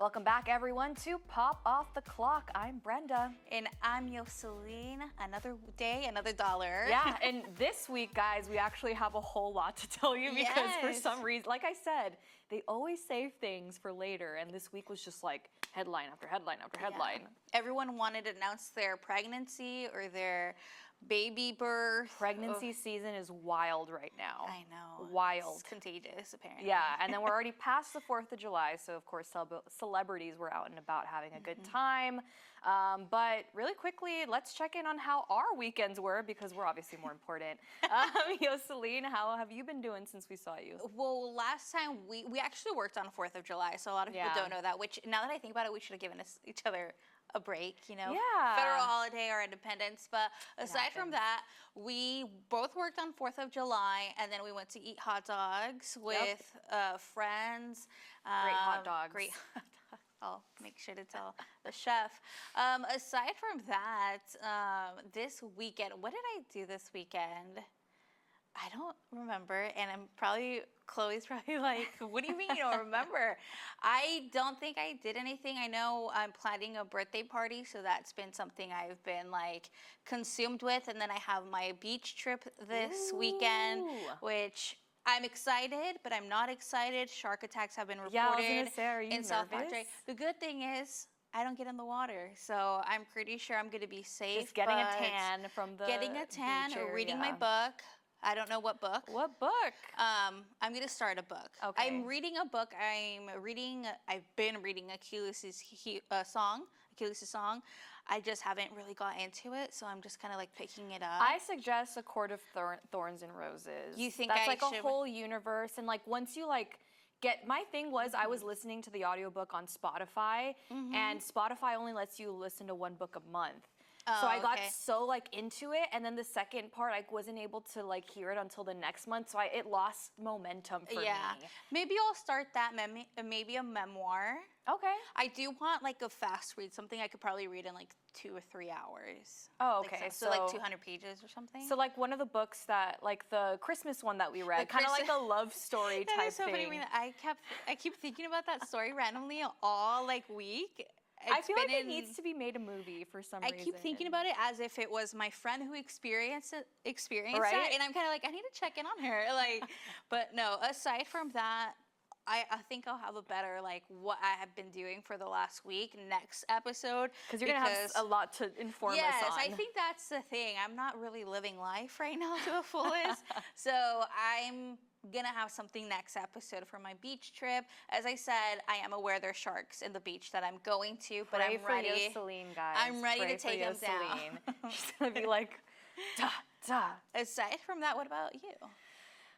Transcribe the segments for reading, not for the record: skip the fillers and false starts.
Welcome back, everyone, to Pop Off the Clock. I'm Brenda. And I'm Yoseline. Another day, another dollar. Yeah, and this week, guys, we actually have a whole lot to tell you because for some reason, like I said, they always save things for later, and this week was just like headline after headline after headline. Yeah. Everyone wanted to announce their pregnancy or their baby birth. Pregnancy season is wild right now. I know. Wild. It's contagious, apparently. Yeah, and then we're already past the 4th of July, so of course celebrities were out and about having a good time. But really quickly, let's check in on how our weekends were because we're obviously more important. Yoseline, how have you been doing since we saw you? Well, last time we actually worked on 4th of July, so a lot of people don't know that, which now that I think about it, we should have given each other a break, you know, federal holiday or independence. But aside from that, we both worked on 4th of July, and then we went to eat hot dogs with friends. Great hot dogs. Great hot dogs. I'll make sure to tell the chef. Aside from that, this weekend, what did I do this weekend? I don't remember, and Chloe's probably like, what do you mean you don't remember? I don't think I did anything. I know I'm planning a birthday party, so that's been something I've been like consumed with, and then I have my beach trip this weekend, which I'm excited, but I'm not excited. Shark attacks have been reported I was gonna say, are you in South nervous? Padre. The good thing is I don't get in the water, so I'm pretty sure I'm going to be safe. Just getting a tan from the getting a tan, beach reading area. my book. I don't know what book. What book? I'm going to start a book. Okay. I'm reading a book. I've been reading Achilles' song. I just haven't really got into it, so I'm just kind of like picking it up. I suggest A Court of Thorns and Roses. You think that's I like should... a whole universe, and like once you like get, my thing was I was listening to the audiobook on Spotify, and Spotify only lets you listen to one book a month. So I got so like into it, and then the second part I wasn't able to like hear it until the next month, so it lost momentum for me. Maybe I'll start that, maybe a memoir. Okay. I do want like a fast read, something I could probably read in like 2 or 3 hours. Oh, okay. So like 200 pages or something. So like one of the books that, like the Christmas one that we read, kind of like a love story type That is so thing. funny. I keep thinking about that story randomly all like week. I feel like it needs to be made a movie for some reason. I keep thinking about it as if it was my friend who experienced that, and I'm kind of like, I need to check in on her. Like, but no. Aside from that, I think I'll have a better like what I have been doing for the last week next episode because you're gonna have a lot to inform us on. Yes, I think that's the thing. I'm not really living life right now to the fullest, so I'm gonna have something next episode for my beach trip. As I said, I am aware there's sharks in the beach that I'm going to, but I'm ready. Yoseline, guys. I'm ready to take them down. She's gonna be like, da, da. Aside from that, what about you?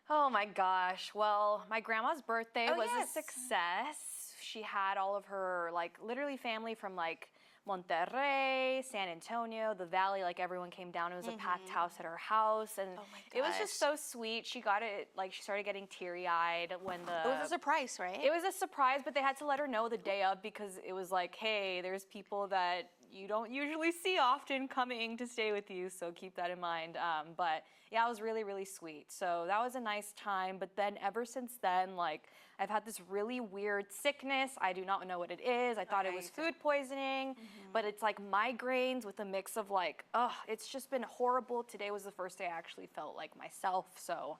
Oh my gosh. Well, my grandma's birthday was a success. She had all of her like literally family from like Monterrey, San Antonio, the Valley, like everyone came down. It was a packed house at her house, and it was just so sweet. She got it, like she started getting teary-eyed when It was a surprise, right? It was a surprise, but they had to let her know the day of because it was like, hey, there's people that you don't usually see often coming to stay with you, so keep that in mind. But yeah, it was really, really sweet. So that was a nice time, but then ever since then, like, I've had this really weird sickness. I do not know what it is. I thought it was food poisoning, but it's like migraines with a mix of like, it's just been horrible. Today was the first day I actually felt like myself, so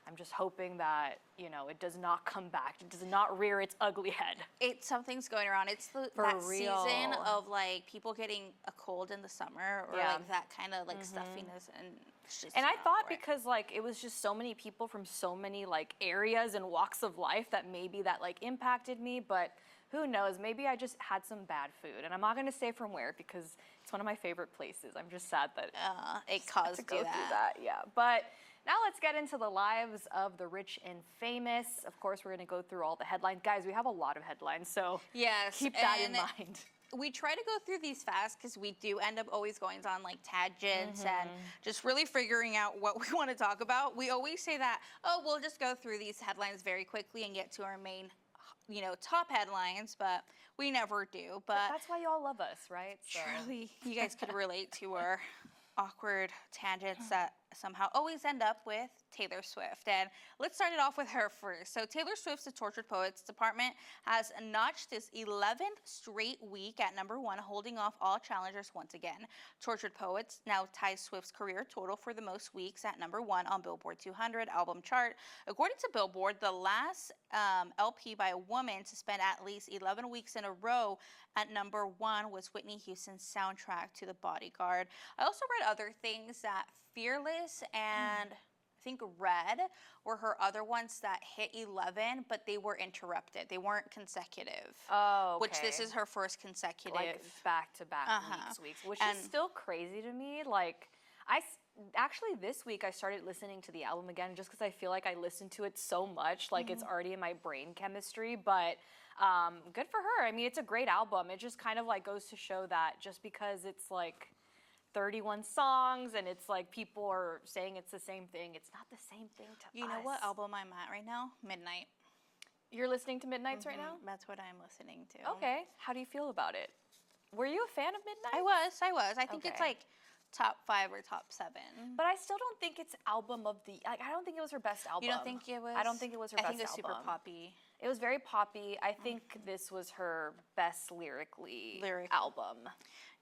I'm just hoping that, you know, it does not come back. It does not rear its ugly head. Something's going around. It's that season of like people getting a cold in the summer or like that kind of like stuffiness and it's just I thought because like it was just so many people from so many like areas and walks of life that maybe that like impacted me, but who knows? Maybe I just had some bad food, and I'm not gonna say from where because it's one of my favorite places. I'm just sad that it caused to go through that. Yeah, but now let's get into the lives of the rich and famous. Of course, we're gonna go through all the headlines. Guys, we have a lot of headlines, so keep that in mind. We try to go through these fast because we do end up always going on like tangents and just really figuring out what we want to talk about. We always say that, we'll just go through these headlines very quickly and get to our main, you know, top headlines, but we never do. But that's why y'all love us, right? So. Surely you guys could relate to our awkward tangents that somehow always end up with Taylor Swift. And let's start it off with her first. So Taylor Swift's The Tortured Poets Department has notched this 11th straight week at #1, holding off all challengers once again. Tortured Poets now ties Swift's career total for the most weeks at #1 on Billboard 200 album chart. According to Billboard, the last LP by a woman to spend at least 11 weeks in a row at #1 was Whitney Houston's soundtrack to The Bodyguard. I also read other things that Fearless and I think Red were her other ones that hit 11, but they were interrupted. They weren't consecutive. Oh, okay. Which this is her first consecutive. Like back-to-back weeks, which is still crazy to me. Like, actually this week I started listening to the album again just because I feel like I listened to it so much, like it's already in my brain chemistry, but good for her. I mean, it's a great album. It just kind of like goes to show that just because it's like 31 songs and it's like people are saying it's the same thing, it's not the same thing to us. You know what album I'm at right now? Midnight. You're listening to Midnights right now? That's what I'm listening to. Okay. How do you feel about it? Were you a fan of Midnight? I was. I think it's like top 5 or top 7. But I still don't think it's album of the, like, I don't think it was her best album. You don't think it was? I don't think it was her best album. I think it was super poppy. It was very poppy. I think this was her best lyrically album.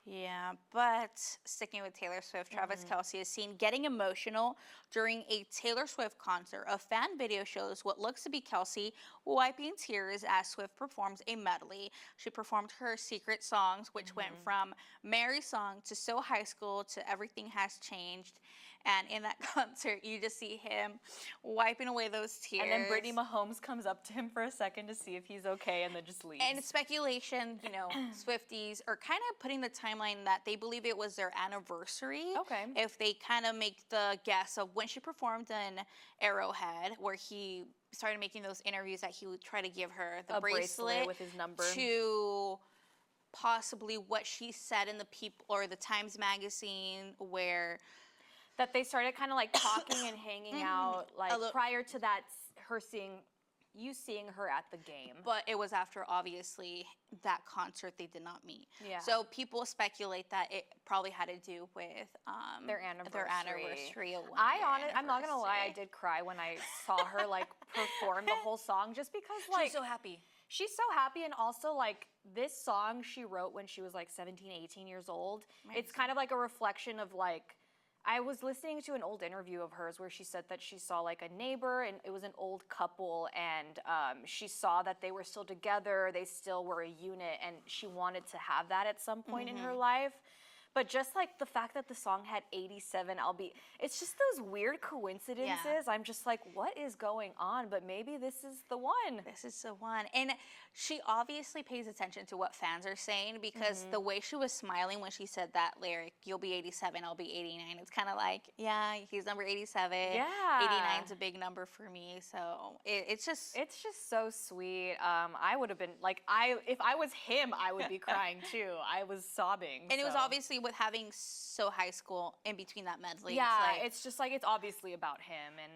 Yeah, but sticking with Taylor Swift, Travis Kelce is seen getting emotional during a Taylor Swift concert. A fan video shows what looks to be Kelce wiping tears as Swift performs a medley. She performed her secret songs, which went from Mary's Song to So High School to Everything Has Changed. And in that concert, you just see him wiping away those tears. And then Brittany Mahomes comes up to him for a second to see if he's okay and then just leaves. And speculation, you know, Swifties are kind of putting the timeline that they believe it was their anniversary. Okay. If they kind of make the guess of when she performed in Arrowhead, where he started making those interviews that he would try to give her the bracelet with his number. To possibly what she said in the People or the Times magazine where... That they started kind of like talking and hanging out, like prior to that, seeing her at the game. But it was after, obviously, that concert they did not meet. Yeah. So people speculate that it probably had to do with their anniversary. I'm not gonna lie, I did cry when I saw her like perform the whole song, just because like she's so happy. She's so happy, and also like this song she wrote when she was like 17, 18 years old. It's kind of like a reflection of like. I was listening to an old interview of hers where she said that she saw like a neighbor and it was an old couple and she saw that they were still together, they still were a unit, and she wanted to have that at some point in her life. But just like the fact that the song had 87, it's just those weird coincidences. Yeah. I'm just like, what is going on? But maybe this is the one. This is the one. And she obviously pays attention to what fans are saying, because the way she was smiling when she said that lyric, you'll be 87, I'll be 89. It's kind of like, yeah, he's number 87. Yeah. 89's a big number for me. So it's just so sweet. I would have been like, if I was him, I would be crying too. I was sobbing. And it was obviously with having So High School in between that medley. Yeah, it's just like, it's obviously about him, and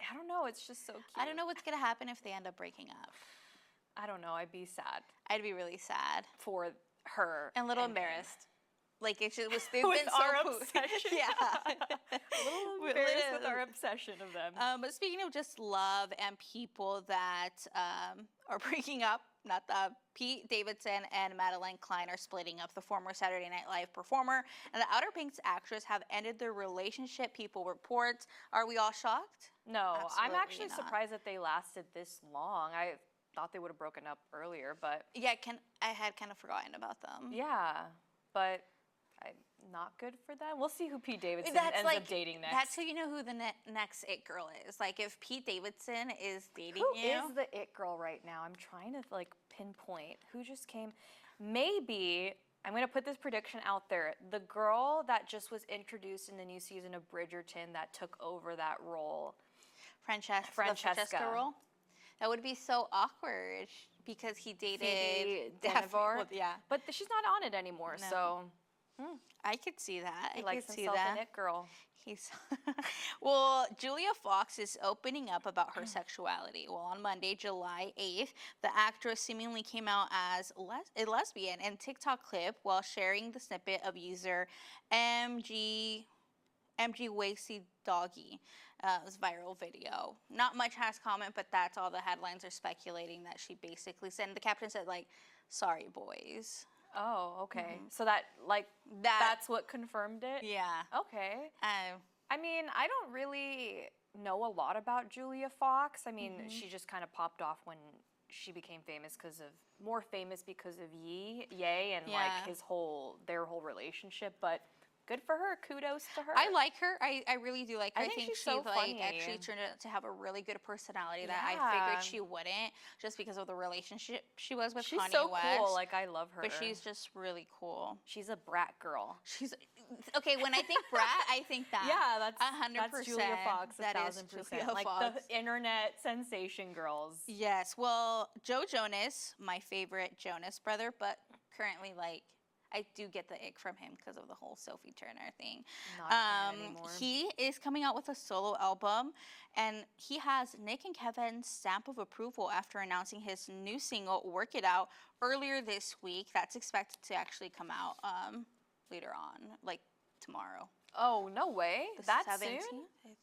I don't know, it's just so cute. I don't know what's gonna happen if they end up breaking up. I don't know, I'd be sad. I'd be really sad. For her. And a little embarrassed. Him. Like, it just was, they've been so obsession. Yeah. A little embarrassed with our obsession of them. But speaking of just love and people that are breaking up, Pete Davidson and Madeline Klein are splitting up. The former Saturday Night Live performer and the Outer Banks actress have ended their relationship, People report. Are we all shocked? No, Absolutely I'm actually not. surprised that they lasted this long. I thought they would have broken up earlier, but... Yeah, I had kind of forgotten about them. Yeah, but... not good for them. We'll see who Pete Davidson ends up dating next. That's who you know who the next it girl is. Like, if Pete Davidson is dating Who is the it girl right now? I'm trying to like pinpoint who just came. Maybe I'm gonna put this prediction out there. The girl that just was introduced in the new season of Bridgerton that took over that role. Francesca role. That would be so awkward because he dated Denevor. Well, yeah, but she's not on it anymore. No. So. I could see that. He likes himself an it girl. Well, Julia Fox is opening up about her sexuality. Well, on Monday, July 8th, the actress seemingly came out as a lesbian in TikTok clip while sharing the snippet of user MG Wasty Doggy. It was a viral video. Not much has comment, but that's all the headlines are speculating that she basically said. And the caption said, like, sorry, boys. Oh, okay. So that, like, that's what confirmed it? Yeah. Okay. I mean, I don't really know a lot about Julia Fox. I mean, she just kind of popped off when she became famous more famous because of Ye and like their whole relationship, but good for her. Kudos to her. I like her. I really do like her. I think she's so funny. Actually turned out to have a really good personality that I figured she wouldn't, just because of the relationship she was with Kanye West. She's so cool. Like, I love her. But she's just really cool. She's a brat girl. She's okay. When I think brat, I think that. Yeah, that's 100%. That's Julia Fox. That is 1,000%. Like the internet sensation girls. Yes. Well, Joe Jonas, my favorite Jonas brother, but currently, like, I do get the ick from him because of the whole Sophie Turner thing. Not a fan anymore. He is coming out with a solo album, and he has Nick and Kevin's stamp of approval after announcing his new single, Work It Out, earlier this week. That's expected to actually come out later on, like tomorrow. Oh, no way. That's 17th? Soon?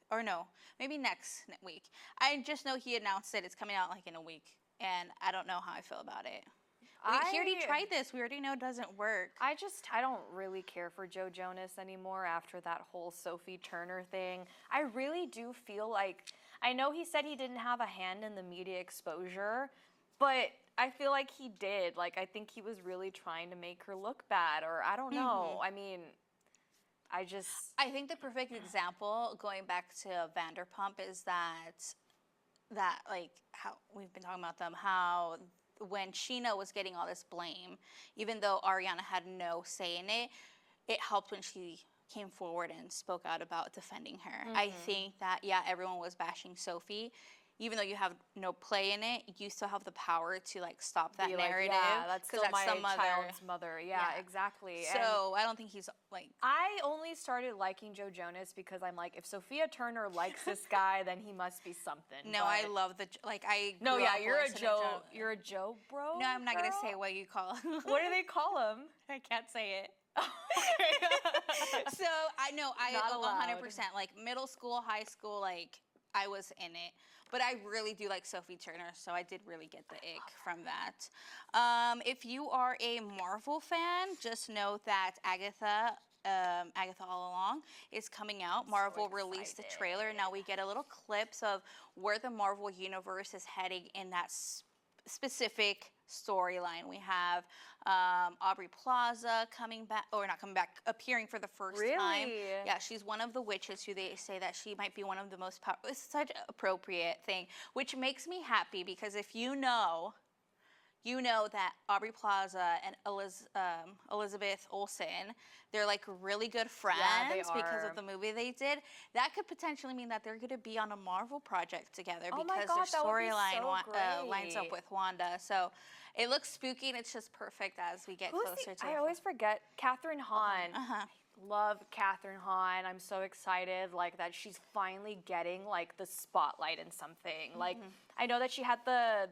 Or no, maybe next week. I just know he announced that it's coming out like in a week, and I don't know how I feel about it. He already tried this. We already know it doesn't work. I don't really care for Joe Jonas anymore after that whole Sophie Turner thing. I really do feel like, I know he said he didn't have a hand in the media exposure, but I feel like he did. Like, I think he was really trying to make her look bad, or I don't know. I mean, I think the perfect example, going back to Vanderpump, is that like, how we've been talking about them, how when Sheena was getting all this blame, even though Ariana had no say in it, it helped when she came forward and spoke out about defending her. I think that, everyone was bashing Sophie. Even though you have no play in it, you still have the power to, like, stop that narrative. Yeah, that's still my child's mother. Yeah, exactly. So I don't think he's, like... I only started liking Joe Jonas because I'm like, if Sophia Turner likes this guy, then he must be something. No, but I love the... Like, I... No, yeah, you're a Joe bro? No, I'm not going to say what you call him. What do they call him? I can't say it. Okay. So, I know, I 100%, like, middle school, high school, like, I was in it. But I really do like Sophie Turner, so I did really get the ick from that. If you are a Marvel fan, just know that Agatha All Along is coming out. Marvel released the trailer. Now we get a little clips of where the Marvel Universe is heading in that specific storyline. We have Aubrey Plaza appearing for the first time. Yeah, she's one of the witches who they say that she might be one of the most powerful. It's such an appropriate thing, which makes me happy because if you know that Aubrey Plaza and Elizabeth Olsen, they're like really good friends because of the movie they did. That could potentially mean that they're going to be on a Marvel project together because their storyline lines up with Wanda. So it looks spooky and it's just perfect as we get closer to it. I always forget Kathryn Hahn. Love Kathryn Hahn. I'm so excited like that she's finally getting like the spotlight in something. Like I know that she had the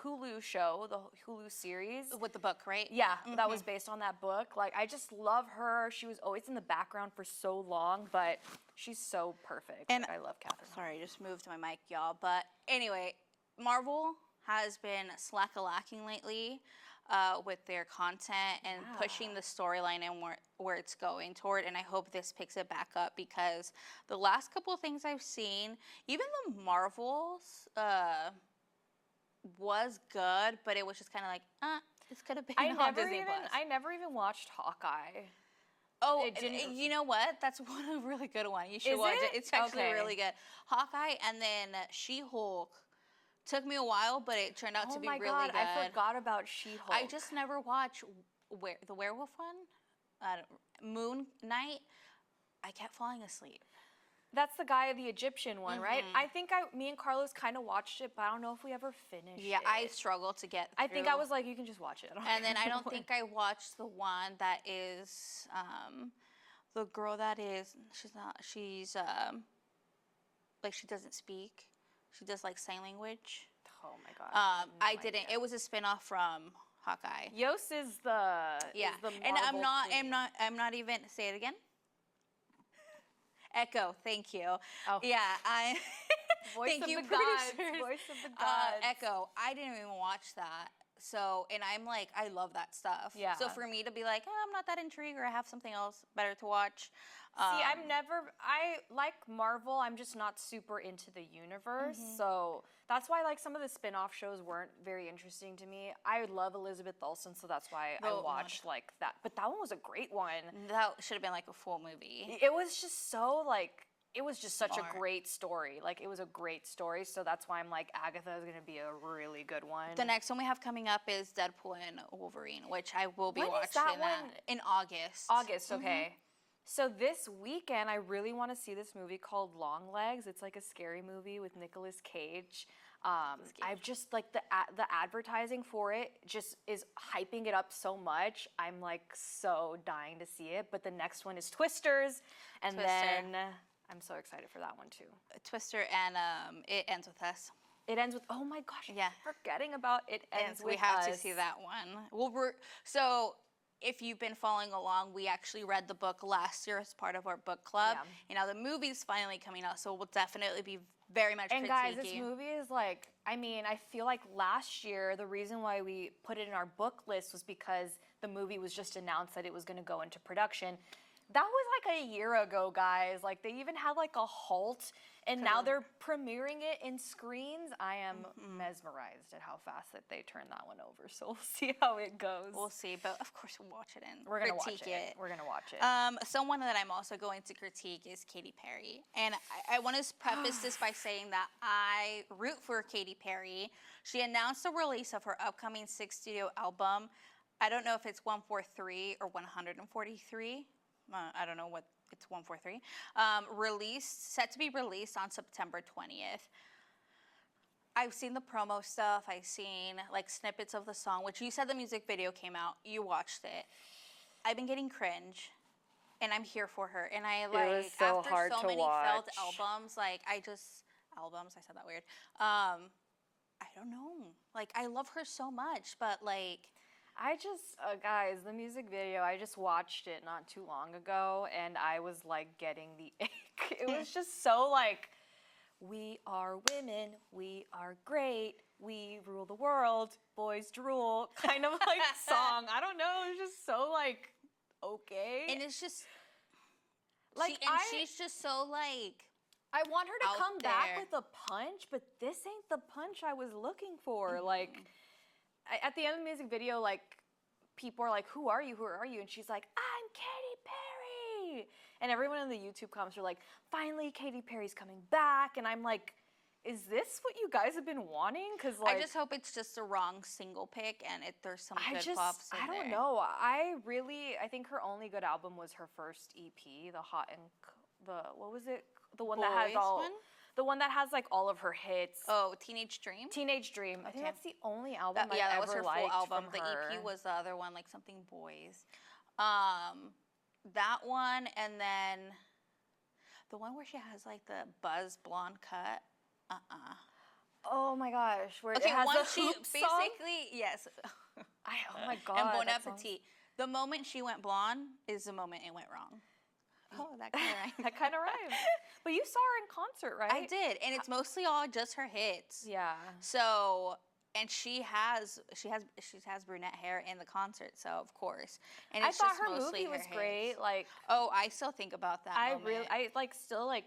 Hulu show, the Hulu series. With the book, right? Yeah, that was based on that book. Like, I just love her. She was always in the background for so long, but she's so perfect. And I love Kathryn. Sorry, I just moved my mic, y'all. But anyway, Marvel has been slack-a-lacking lately with their content and pushing the storyline and where it's going toward. And I hope this picks it back up because the last couple of things I've seen, even the Marvels... was good, but it was just kind of like, it's gonna be on Disney Plus. I never even watched Hawkeye. Oh, you know what? That's a really good one. You should watch it. It's actually really good. Hawkeye and then She-Hulk. Took me a while, but it turned out to be really good. Oh my God, I forgot about She-Hulk. I just never watched the werewolf one, Moon Knight. I kept falling asleep. That's the guy, the Egyptian one, right? I think me and Carlos kind of watched it, but I don't know if we ever finished it. Yeah, I struggled to get through. I think I was like, you can just watch it. And then I don't think I watched the one that is the girl that is, she's like she doesn't speak. She does like sign language. Oh my God. I didn't. It was a spinoff from Hawkeye. Yos is the Marvel and I'm not even say it again. Echo, thank you. Oh. Yeah, I. Voice Thank of you, the gods. producers. Voice of the gods. Echo. I didn't even watch that. So, and I'm like, I love that stuff. Yeah. So for me to be like, I'm not that intrigued, or I have something else better to watch. See, I like Marvel, I'm just not super into the universe, so that's why like some of the spin-off shows weren't very interesting to me. I love Elizabeth Olsen, so that's why I watched like that. But that one was a great one. That should have been like a full movie. It was just so like, it was just such Smart. a great story. Like, it was a great story, so that's why I'm like, Agatha is going to be a really good one. The next one we have coming up is Deadpool and Wolverine, which I will be When is watching that one? in August. August, okay. So this weekend, I really want to see this movie called Long Legs. It's like a scary movie with Nicolas Cage. I've just like the advertising for it just is hyping it up so much. I'm like so dying to see it. But the next one is Twisters, and then I'm so excited for that one too. Twister and It Ends With Us. It ends with, oh my gosh, Yeah. Forgetting about It Ends With Us. We have to see that one. Well, so if you've been following along, we actually read the book last year as part of our book club. Yeah. And now the movie's finally coming out, so we'll definitely be very much And critiquing. guys, this movie is like, I mean, I feel like last year, the reason why we put it in our book list was because the movie was just announced that it was going to go into production. That was like a year ago, guys. Like, they even had like a halt, and now they're premiering it in screens. I am mesmerized at how fast that they turned that one over. So we'll see how it goes. We'll see, but of course we'll watch it and We're gonna critique watch it. We're gonna watch it. Someone that I'm also going to critique is Katy Perry. And I want to preface this by saying that I root for Katy Perry. She announced the release of her upcoming 6th studio album. I don't know if it's 143 or 143. I don't know what it's 143. Set to be released on September 20th. I've seen the promo stuff. I've seen like snippets of the song, which you said the music video came out. You watched it. I've been getting cringe, and I'm here for her. And I like, was so after hard so to many failed watch. albums, like I said that weird. I don't know. Like, I love her so much, but like, I just, guys, the music video, I just watched it not too long ago, and I was like getting the ick. It was just so like, we are women, we are great, we rule the world, boys drool, kind of like song. I don't know, it was just so like, okay. and it's just, like, she's just so like, I want her to out come back there. with a punch, but this ain't the punch I was looking for. Like, at the end of the music video, like, people are like, who are you? Who are you? And she's like, I'm Katy Perry. And everyone in the YouTube comments are like, finally, Katy Perry's coming back. And I'm like, is this what you guys have been wanting? Because like, I just hope it's just the wrong single pick and there's some good pops in there. I don't know. I think her only good album was her first EP, what was it? The one that has Boys all... one? The one that has like all of her hits. Oh, Teenage Dream? Teenage Dream. I think Okay. that's the only album Yeah, that I've was ever her liked full album. from The her. EP was the other one, like something Boys. That one, and then the one where she has like the buzz blonde cut. Oh my gosh, where Okay, it has once the she hoop song? basically, yes. Oh my god. And Bon that song's- Appetit. The moment she went blonde is the moment it went wrong. Oh, that kind of rhymed. That kind of rhymes. But you saw her in concert, right? I did, and it's mostly all just her hits. Yeah. So, and she has brunette hair in the concert, so of course. And I it's thought just her mostly movie was hits. great. Like, Oh, I still think about that. moment. I like still like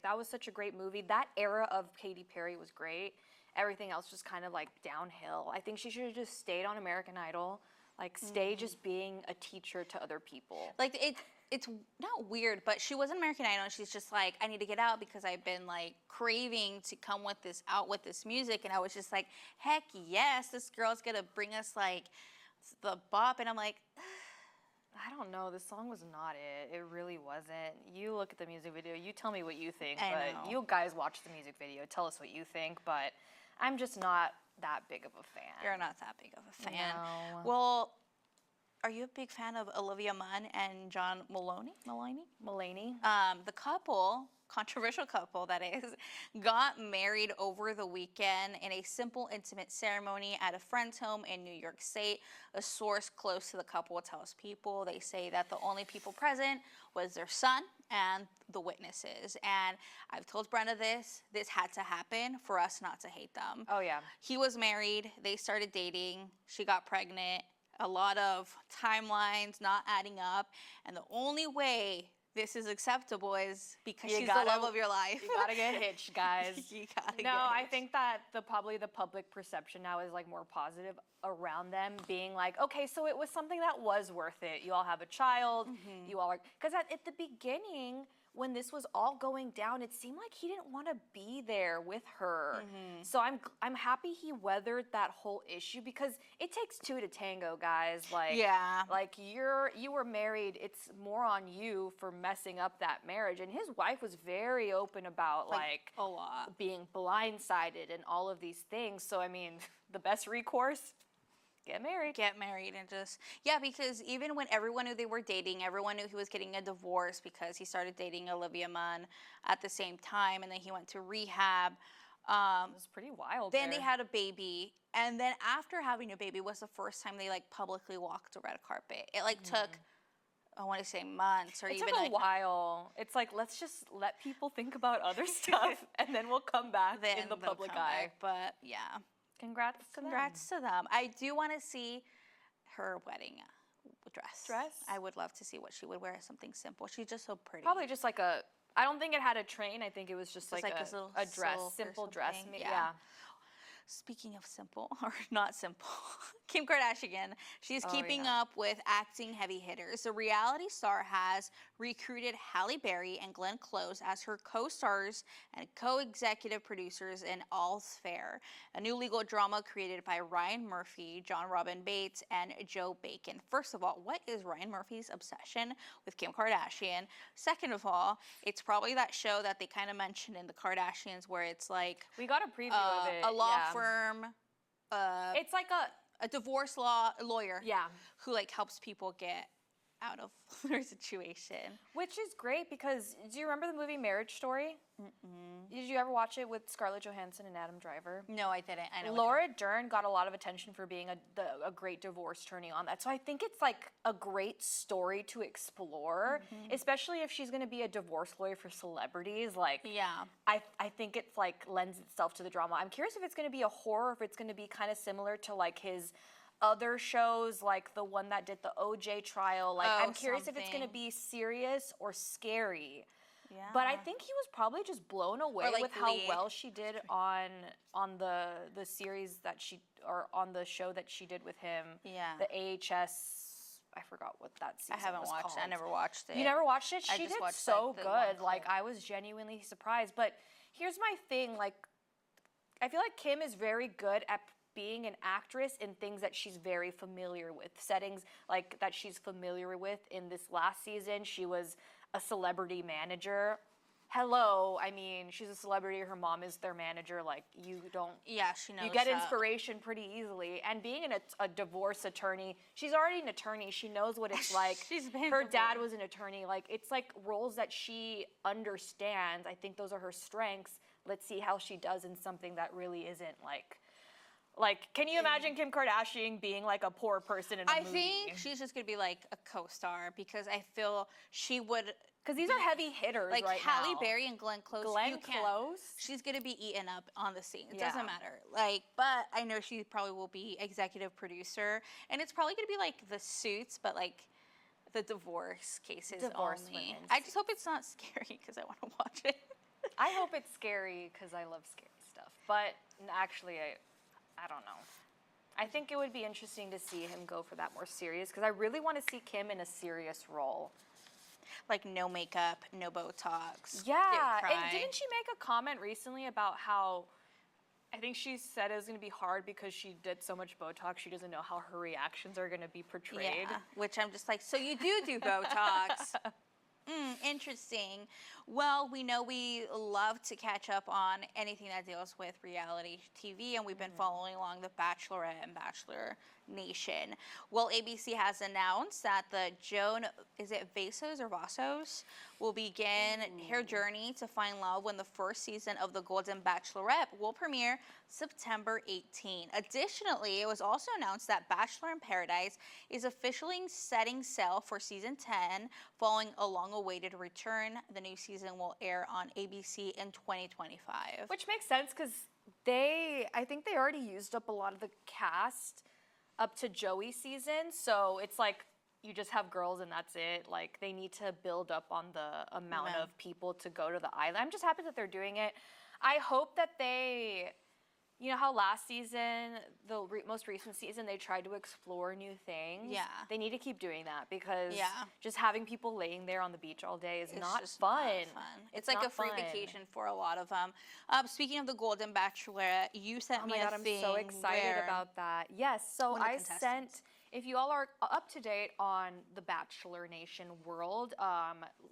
that was such a great movie. That era of Katy Perry was great. Everything else just kind of like downhill. I think she should have just stayed on American Idol. Like, stay just being a teacher to other people. Like it's not weird, but she was in American Idol, and she's just like, I need to get out because I've been like craving to come with this music, and I was just like, heck yes, this girl's gonna bring us like the bop, and I'm like, I don't know. This song was not it. It really wasn't. You look at the music video. You tell me what you think. I But know. you guys watch the music video. Tell us what you think. But I'm just not that big of a fan. you're not that big of a fan. No. Well, are you a big fan of Olivia Munn and John Mulaney? Mulaney. The couple, controversial couple that is, got married over the weekend in a simple, intimate ceremony at a friend's home in New York State. A source close to the couple tells People, they say that the only people present was their son and the witnesses. And I've told Brenda this had to happen for us not to hate them. Oh, yeah. He was married. They started dating. She got pregnant. A lot of timelines not adding up. And the only way this is acceptable is because she's the love of your life. You gotta get hitched, guys. You gotta get I hitched. think that probably the public perception now is like more positive around them being like, okay, so it was something that was worth it. You all have a child. You all are, because at the beginning, when this was all going down, it seemed like he didn't want to be there with her. So I'm happy he weathered that whole issue, because it takes two to tango, guys. Like, yeah, like you were married. It's more on you for messing up that marriage. And his wife was very open about like a lot being blindsided and all of these things. So I mean, the best recourse. Get married and just, yeah, because even when everyone knew they were dating, everyone knew he was getting a divorce because he started dating Olivia Munn at the same time, and then he went to rehab. It was pretty wild. Then they had a baby, and then after having a baby was the first time they like publicly walked the red carpet. It like took, I want to say months or it even took like a while. It's like, let's just let people think about other stuff, and then we'll come back in the public eye. But yeah. Congrats to them. I do want to see her wedding dress. I would love to see what she would wear. Something simple. She's just so pretty. Probably just like a, I don't think it had a train. I think it was just like a dress, simple dress. Yeah. Speaking of simple, or not simple, Kim Kardashian, she's keeping up with acting heavy hitters. The reality star has recruited Halle Berry and Glenn Close as her co-stars and co-executive producers in All's Fair, a new legal drama created by Ryan Murphy, John Robin Bates, and Joe Bacon. First of all, what is Ryan Murphy's obsession with Kim Kardashian? Second of all, it's probably that show that they kind of mentioned in the Kardashians where it's like... We got a preview of it. A law firm. It's like a divorce lawyer. Yeah. Who like helps people get out of their situation. Which is great because, do you remember the movie Marriage Story? Did you ever watch it with Scarlett Johansson and Adam Driver? No, I didn't. I know. Laura Dern got a lot of attention for being a great divorce attorney on that. So I think it's like a great story to explore, especially if she's going to be a divorce lawyer for celebrities. Like, yeah, I think it's like lends itself to the drama. I'm curious if it's going to be a horror, if it's going to be kind of similar to like his other shows, like the one that did the OJ trial. Like, I'm curious if it's going to be serious or scary. Yeah. But I think he was probably just blown away like with how well she did on the series that she, or on the show that she did with him. Yeah. The AHS, I forgot what that season was I haven't watched called. it. I never watched it. You never watched it? She did so like, good. Like, I was genuinely surprised. But here's my thing. Like, I feel like Kim is very good at being an actress in things that she's very familiar with, settings like that she's familiar with. In this last season, she was a celebrity manager. Hello, I mean, she's a celebrity, her mom is their manager, like, you don't... Yeah, she knows. You get inspiration pretty easily. And being a divorce attorney, she's already an attorney, she knows what it's like. Her dad was an attorney, like, it's like roles that she understands. I think those are her strengths. Let's see how she does in something that really isn't like, can you imagine Kim Kardashian being like a poor person in a movie? I think she's just gonna be like a co-star because I feel she would. Because these are heavy hitters, like right Halle now. Berry and Glenn Close. She's gonna be eaten up on the scene. It doesn't matter. Like, but I know she probably will be executive producer, and it's probably gonna be like the Suits, but like the divorce cases only. I just hope it's not scary because I want to watch it. I hope it's scary because I love scary stuff. But actually, I don't know. I think it would be interesting to see him go for that more serious because I really want to see Kim in a serious role. Like no makeup, no Botox. Yeah, and didn't she make a comment recently about how, I think she said it was going to be hard because she did so much Botox, she doesn't know how her reactions are going to be portrayed. Yeah, which I'm just like, so you do Botox. Interesting. Well, we know we love to catch up on anything that deals with reality TV, and we've been following along the Bachelorette and Bachelor Nation. Well, ABC has announced that the Joan, is it Vasos or Vasos, will begin her journey to find love when the first season of The Golden Bachelorette will premiere September 18. Additionally, it was also announced that Bachelor in Paradise is officially setting sail for season 10 following a long-awaited return. The new season will air on ABC in 2025. Which makes sense because I think they already used up a lot of the cast up to Joey's season. So it's like you just have girls and that's it. Like they need to build up on the amount of people to go to the island. I'm just happy that they're doing it. I hope that they, you know how last season, the most recent season, they tried to explore new things? Yeah. They need to keep doing that because just having people laying there on the beach all day is not just fun. Not fun. It's like a free vacation for a lot of them. Speaking of the Golden Bachelorette, you sent me a thing. I'm so excited about that. Yes, so I sent, if you all are up to date on the Bachelor Nation world,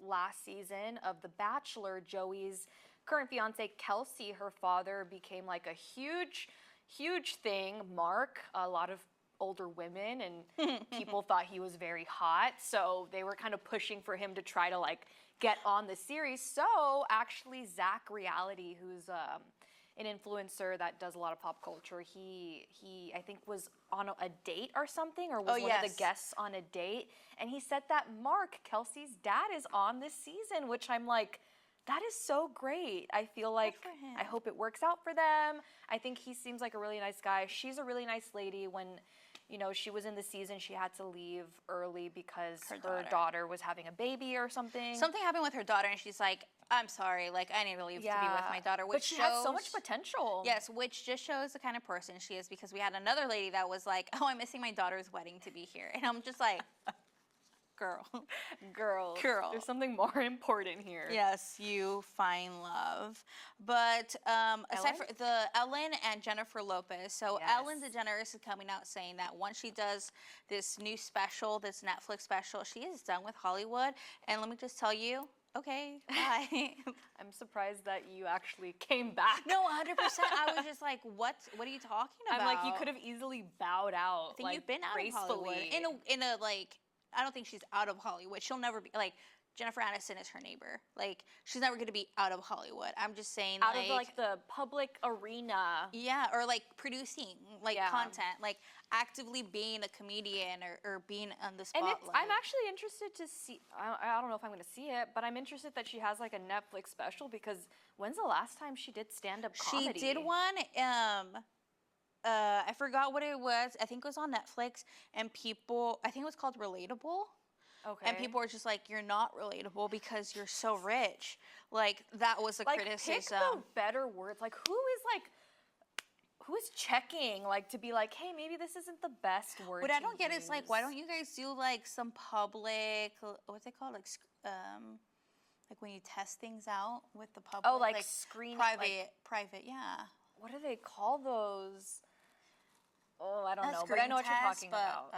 last season of The Bachelor, Joey's current fiance Kelsey, her father became like a huge thing. Mark, a lot of older women and people thought he was very hot, so they were kind of pushing for him to try to like get on the series. So actually Zach Reality, who's an influencer that does a lot of pop culture, he I think was on a date or something, or was one of the guests on a date, and he said that Mark, Kelsey's dad, is on this season, which I'm like, that is so great. I feel like I hope it works out for them. I think he seems like a really nice guy. She's a really nice lady. When, you know, she was in the season, she had to leave early because her daughter was having a baby or something. Something happened with her daughter, and she's like, I'm sorry, like, I need to leave to be with my daughter. Which but she has so much potential. Yes, which just shows the kind of person she is, because we had another lady that was like, oh, I'm missing my daughter's wedding to be here. And I'm just like... Girl. There's something more important here. Yes, you find love. But aside from the Ellen and Jennifer Lopez, so Ellen DeGeneres is coming out saying that once she does this new special, this Netflix special, she is done with Hollywood. And let me just tell you, okay, bye. I'm surprised that you actually came back. No, 100%. I was just like, what are you talking about? I'm like, you could have easily bowed out. I think like, you've been out gracefully. of Hollywood. In a like, I don't think she's out of Hollywood. She'll never be, like, Jennifer Aniston is her neighbor. Like, she's never going to be out of Hollywood. I'm just saying, out of, like, the public arena. Yeah, or, like, producing, like, content. Like, actively being a comedian or being on the spotlight. And I'm actually interested to see, I don't know if I'm going to see it, but I'm interested that she has, like, a Netflix special, because when's the last time she did stand-up comedy? She did one, I forgot what it was. I think it was on Netflix, and people, I think it was called Relatable. Okay. And people were just like, you're not relatable because you're so rich. Like, that was the criticism. Pick the better words. Like, who is checking, like, to be like, hey, maybe this isn't the best word What I don't get use. is, like, why don't you guys do, like, some public, what's it called? Like when you test things out with the public. Oh, like screen. Private, yeah. What do they call those? Oh, I don't know, but I know what you're talking about.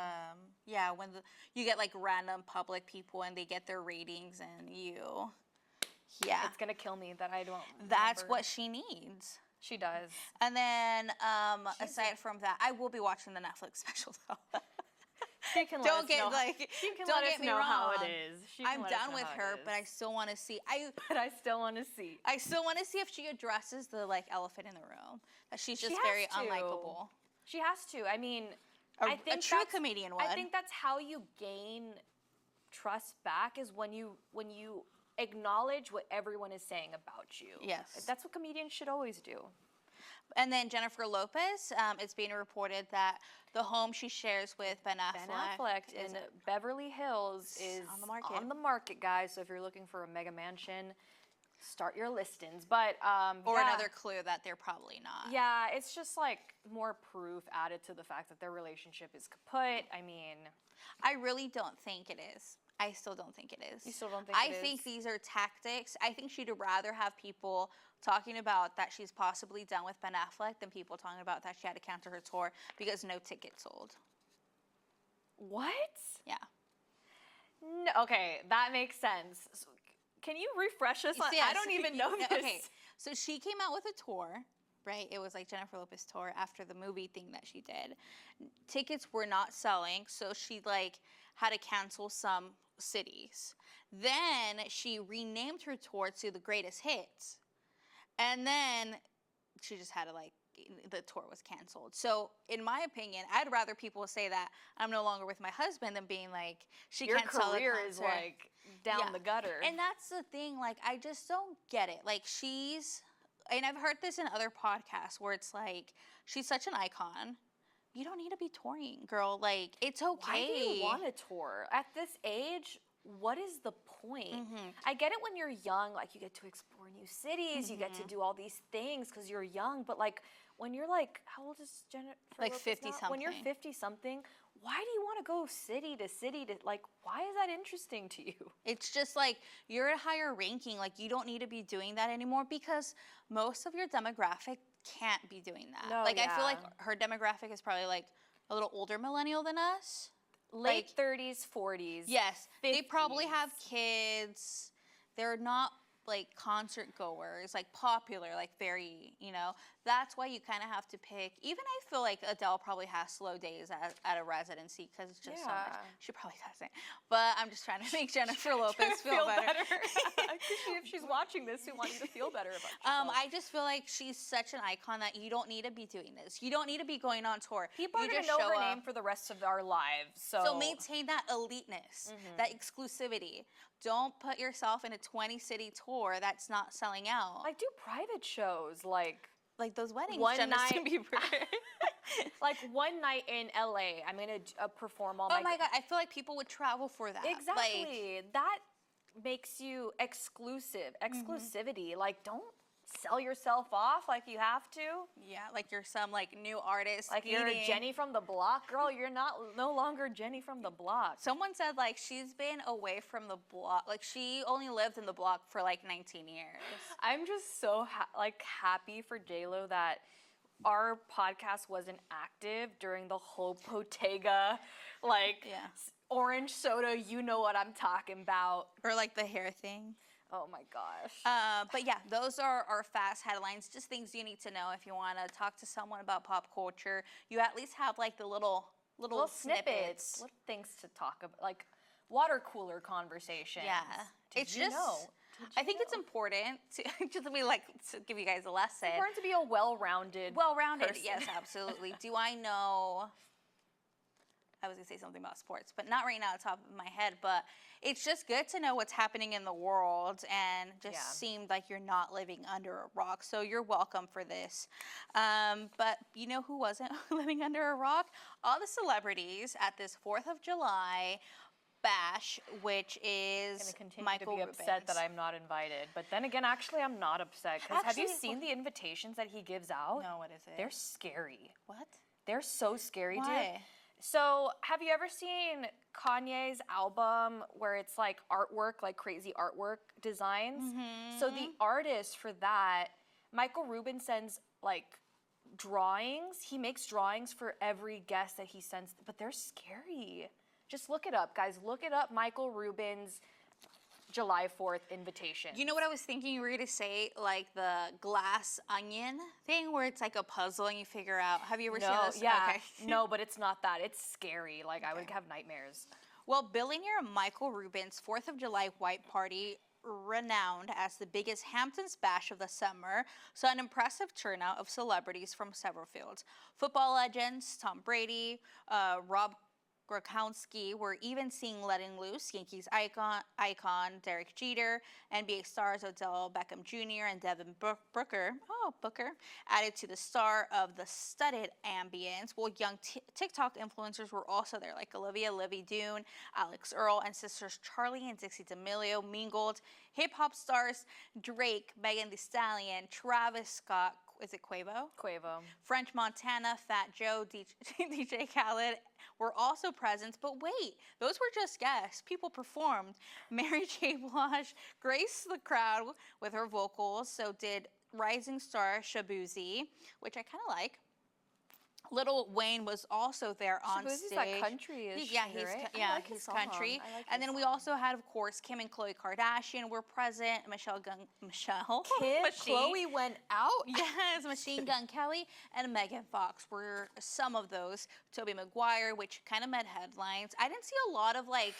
Yeah, when you get like random public people and they get their ratings and you, it's gonna kill me that I don't. That's what she needs. She does. And then aside from that, I will be watching the Netflix special though. She can let us know how it is. I'm done with her, but I still want to see. I still want to see if she addresses the like elephant in the room, that she's just very unlikable. She has to. I mean, I think a true comedian would. I think that's how you gain trust back, is when you acknowledge what everyone is saying about you. Yes. That's what comedians should always do. And then Jennifer Lopez, it's being reported that the home she shares with Ben Affleck in Beverly Hills is on the market, guys. So if you're looking for a mega mansion, start your listings. But another clue that they're probably not. Yeah, it's just like more proof added to the fact that their relationship is kaput. I mean, I really don't think it is. I still don't think it is. You still don't think it is? I think these are tactics. I think she'd rather have people talking about that she's possibly done with Ben Affleck than people talking about that she had to cancel her tour because no tickets sold. What? Yeah. No, okay, that makes sense. Can you refresh us on? Yes. I don't even know this. Okay, so she came out with a tour, right? It was like Jennifer Lopez tour after the movie thing that she did. Tickets were not selling, so she like had to cancel some cities. Then she renamed her tour to the Greatest Hits, and then she just had to like the tour was canceled. So in my opinion, I'd rather people say that I'm no longer with my husband than being like she Your can't sell the career is concert. like down the gutter. And that's the thing, like, I just don't get it. Like, and I've heard this in other podcasts where it's like, she's such an icon. You don't need to be touring, girl. Like, it's okay. Why do you want to tour? At this age, what is the point? I get it when you're young, like, you get to explore new cities, you get to do all these things because you're young, but, like, when you're, like, how old is Jennifer Like Lopez 50-something. now? When you're 50-something, why do you want to go city to city to, like, why is that interesting to you? It's just like you're at a higher ranking. Like, you don't need to be doing that anymore because most of your demographic can't be doing that. No, like, I feel yeah. like her demographic is probably like a little older millennial than us. Late Like, 30s, 40s. Yes, they probably 50s. have kids. They're not like concert goers, like popular, like very, that's why you kind of have to pick. Even I feel like Adele probably has slow days at a residency because it's just so much. Yeah. She probably doesn't. But I'm just trying to make Jennifer Lopez feel better. If she's watching this, we want you to feel better about yourself. I just feel like she's such an icon that you don't need to be doing this. You don't need to be going on tour. People are You going to just know show her up. name for the rest of our lives. So maintain that eliteness, that exclusivity. Don't put yourself in a 20-city tour that's not selling out. Like, do private shows, like those weddings. one night. Bieber. Like one night in LA, I'm going to perform all Oh my God, I feel like people would travel for that. Exactly. That makes you exclusive. Exclusivity. Like, don't sell yourself off like you have to. Yeah, like you're some like new artist. Like you're Jenny from the block, girl. You're no longer Jenny from the block. Someone said like she's been away from the block. Like she only lived in the block for like 19 years. I'm just so happy for JLo that our podcast wasn't active during the whole Bottega, like orange soda. You know what I'm talking about. Or like the hair thing. Oh my gosh. But yeah, those are our fast headlines, just things you need to know if you want to talk to someone about pop culture. You at least have like the little snippets. Little things to talk about, like water cooler conversations. Yeah. Did you know? I think it's important to just to give you guys a lesson. It's important to be a well-rounded person. Yes, absolutely. Do I know? I was gonna say something about sports, but not right now at the top of my head. But it's just good to know what's happening in the world, and just seemed like you're not living under a rock. So you're welcome for this. But you know who wasn't living under a rock? All the celebrities at this 4th of July bash, which is Michael to be upset that I'm not invited. But then again, actually, I'm not upset. Because have you seen the invitations that he gives out? No, what is it? They're scary. What? They're so scary, Why? dude. So, have you ever seen Kanye's album where it's like artwork, like crazy artwork designs? So the artist for that, Michael Rubin sends like drawings. He makes drawings for every guest that he sends, but they're scary. Just look it up, guys. Look it up, Michael Rubin's July 4th invitation. You know what I was thinking you were going to say? Like the glass onion thing where it's like a puzzle and you figure out. Have you ever seen this? Yeah. Okay. No, but it's not that. It's scary. Like, I would have nightmares. Well, billionaire Michael Rubin's 4th of July white party, renowned as the biggest Hamptons bash of the summer, saw an impressive turnout of celebrities from several fields. Football legends Tom Brady, Rob Gronkowski, were even seen letting loose Yankees icon Derek Jeter, NBA stars Odell Beckham Jr. and Devin Booker added to the star of the studded ambience, while young TikTok influencers were also there, like Olivia Livy-Dune, Alex Earl, and sisters Charlie and Dixie D'Amelio mingled. Hip-hop stars Drake, Megan Thee Stallion, Travis Scott, is it Quavo? Quavo. French Montana, Fat Joe, DJ Khaled were also present. But wait, those were just guests. People performed. Mary J. Blige graced the crowd with her vocals. So did rising star Shabuzi, which I kind of like. Lil Wayne was also there on Shaboozie's stage. that country-ish Yeah, singer, he's right? I yeah, like his he's song. country. I like And his then we song. also had, of course, Kim and Khloe Kardashian were present. Michelle Kim, Machine. Chloe went out. Yes, Machine Gun Kelly and Megan Fox were some of those. Tobey Maguire, which kind of made headlines. I didn't see a lot of like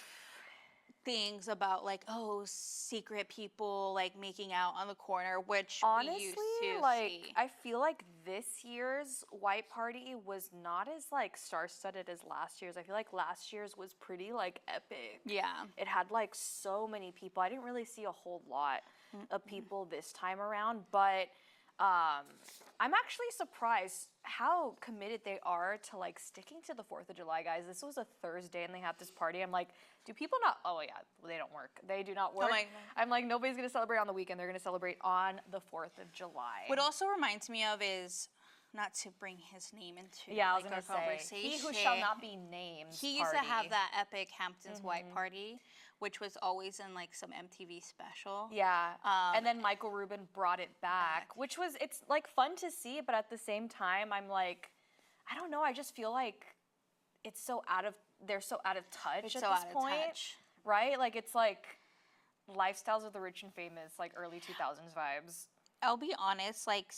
things about like, oh, secret people like making out on the corner, which we used Honestly, to like see. I feel like this year's white party was not as like star-studded as last year's. I feel like last year's was pretty like epic. Yeah. It had like so many people. I didn't really see a whole lot of people this time around, but I'm actually surprised how committed they are to like sticking to the 4th of July, guys. This was a Thursday and they had this party. I'm like, do people not? Oh yeah, they don't work. They do not work. my God. I'm like, nobody's gonna celebrate on the weekend. They're gonna celebrate on the 4th of July. What also reminds me of is, not to bring his name into yeah, I was like, gonna our say, conversation. he who shall not be named. He used to have party. that epic Hamptons White Party, which was always in like some MTV special. Yeah, and then Michael Rubin brought it back, which was, it's like fun to see, but at the same time, I'm like, I don't know, I just feel like it's so they're so out of touch It's at so this out of point, touch. right? Like it's like Lifestyles of the Rich and Famous, like early 2000s vibes. I'll be honest, like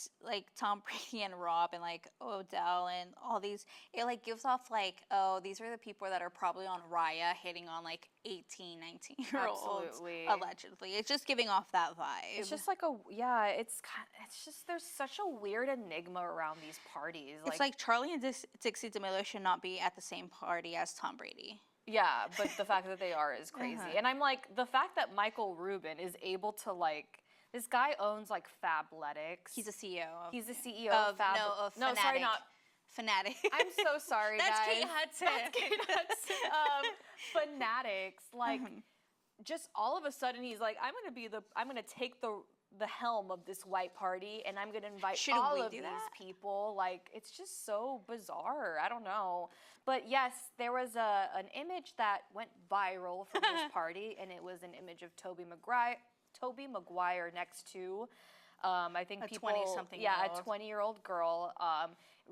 Tom Brady and Rob and like Odell and all these, it like gives off like, oh, these are the people that are probably on Raya hitting on like 18, 19-year-olds. Absolutely. Allegedly. It's just giving off that vibe. It's just like it's just, there's such a weird enigma around these parties. It's like Charlie and Dixie D'Amelio should not be at the same party as Tom Brady. Yeah, but the fact that they are is crazy. And I'm like, the fact that Michael Rubin is able to like, this guy owns like Fabletics. He's a CEO. He's the CEO of Fab. No, no, sorry, Fanatic. not. Fanatic. I'm so sorry, That's guys. Kate Hudson. That's Kate Hudson. Fanatics, like, just all of a sudden he's like, I'm gonna take the helm of this white party, and I'm gonna invite all of these people. Like, it's just so bizarre. I don't know. But yes, there was an image that went viral from this party, and it was an image of Tobey Maguire next to, I think a people, 20-something yeah, year old. a 20-year-old girl.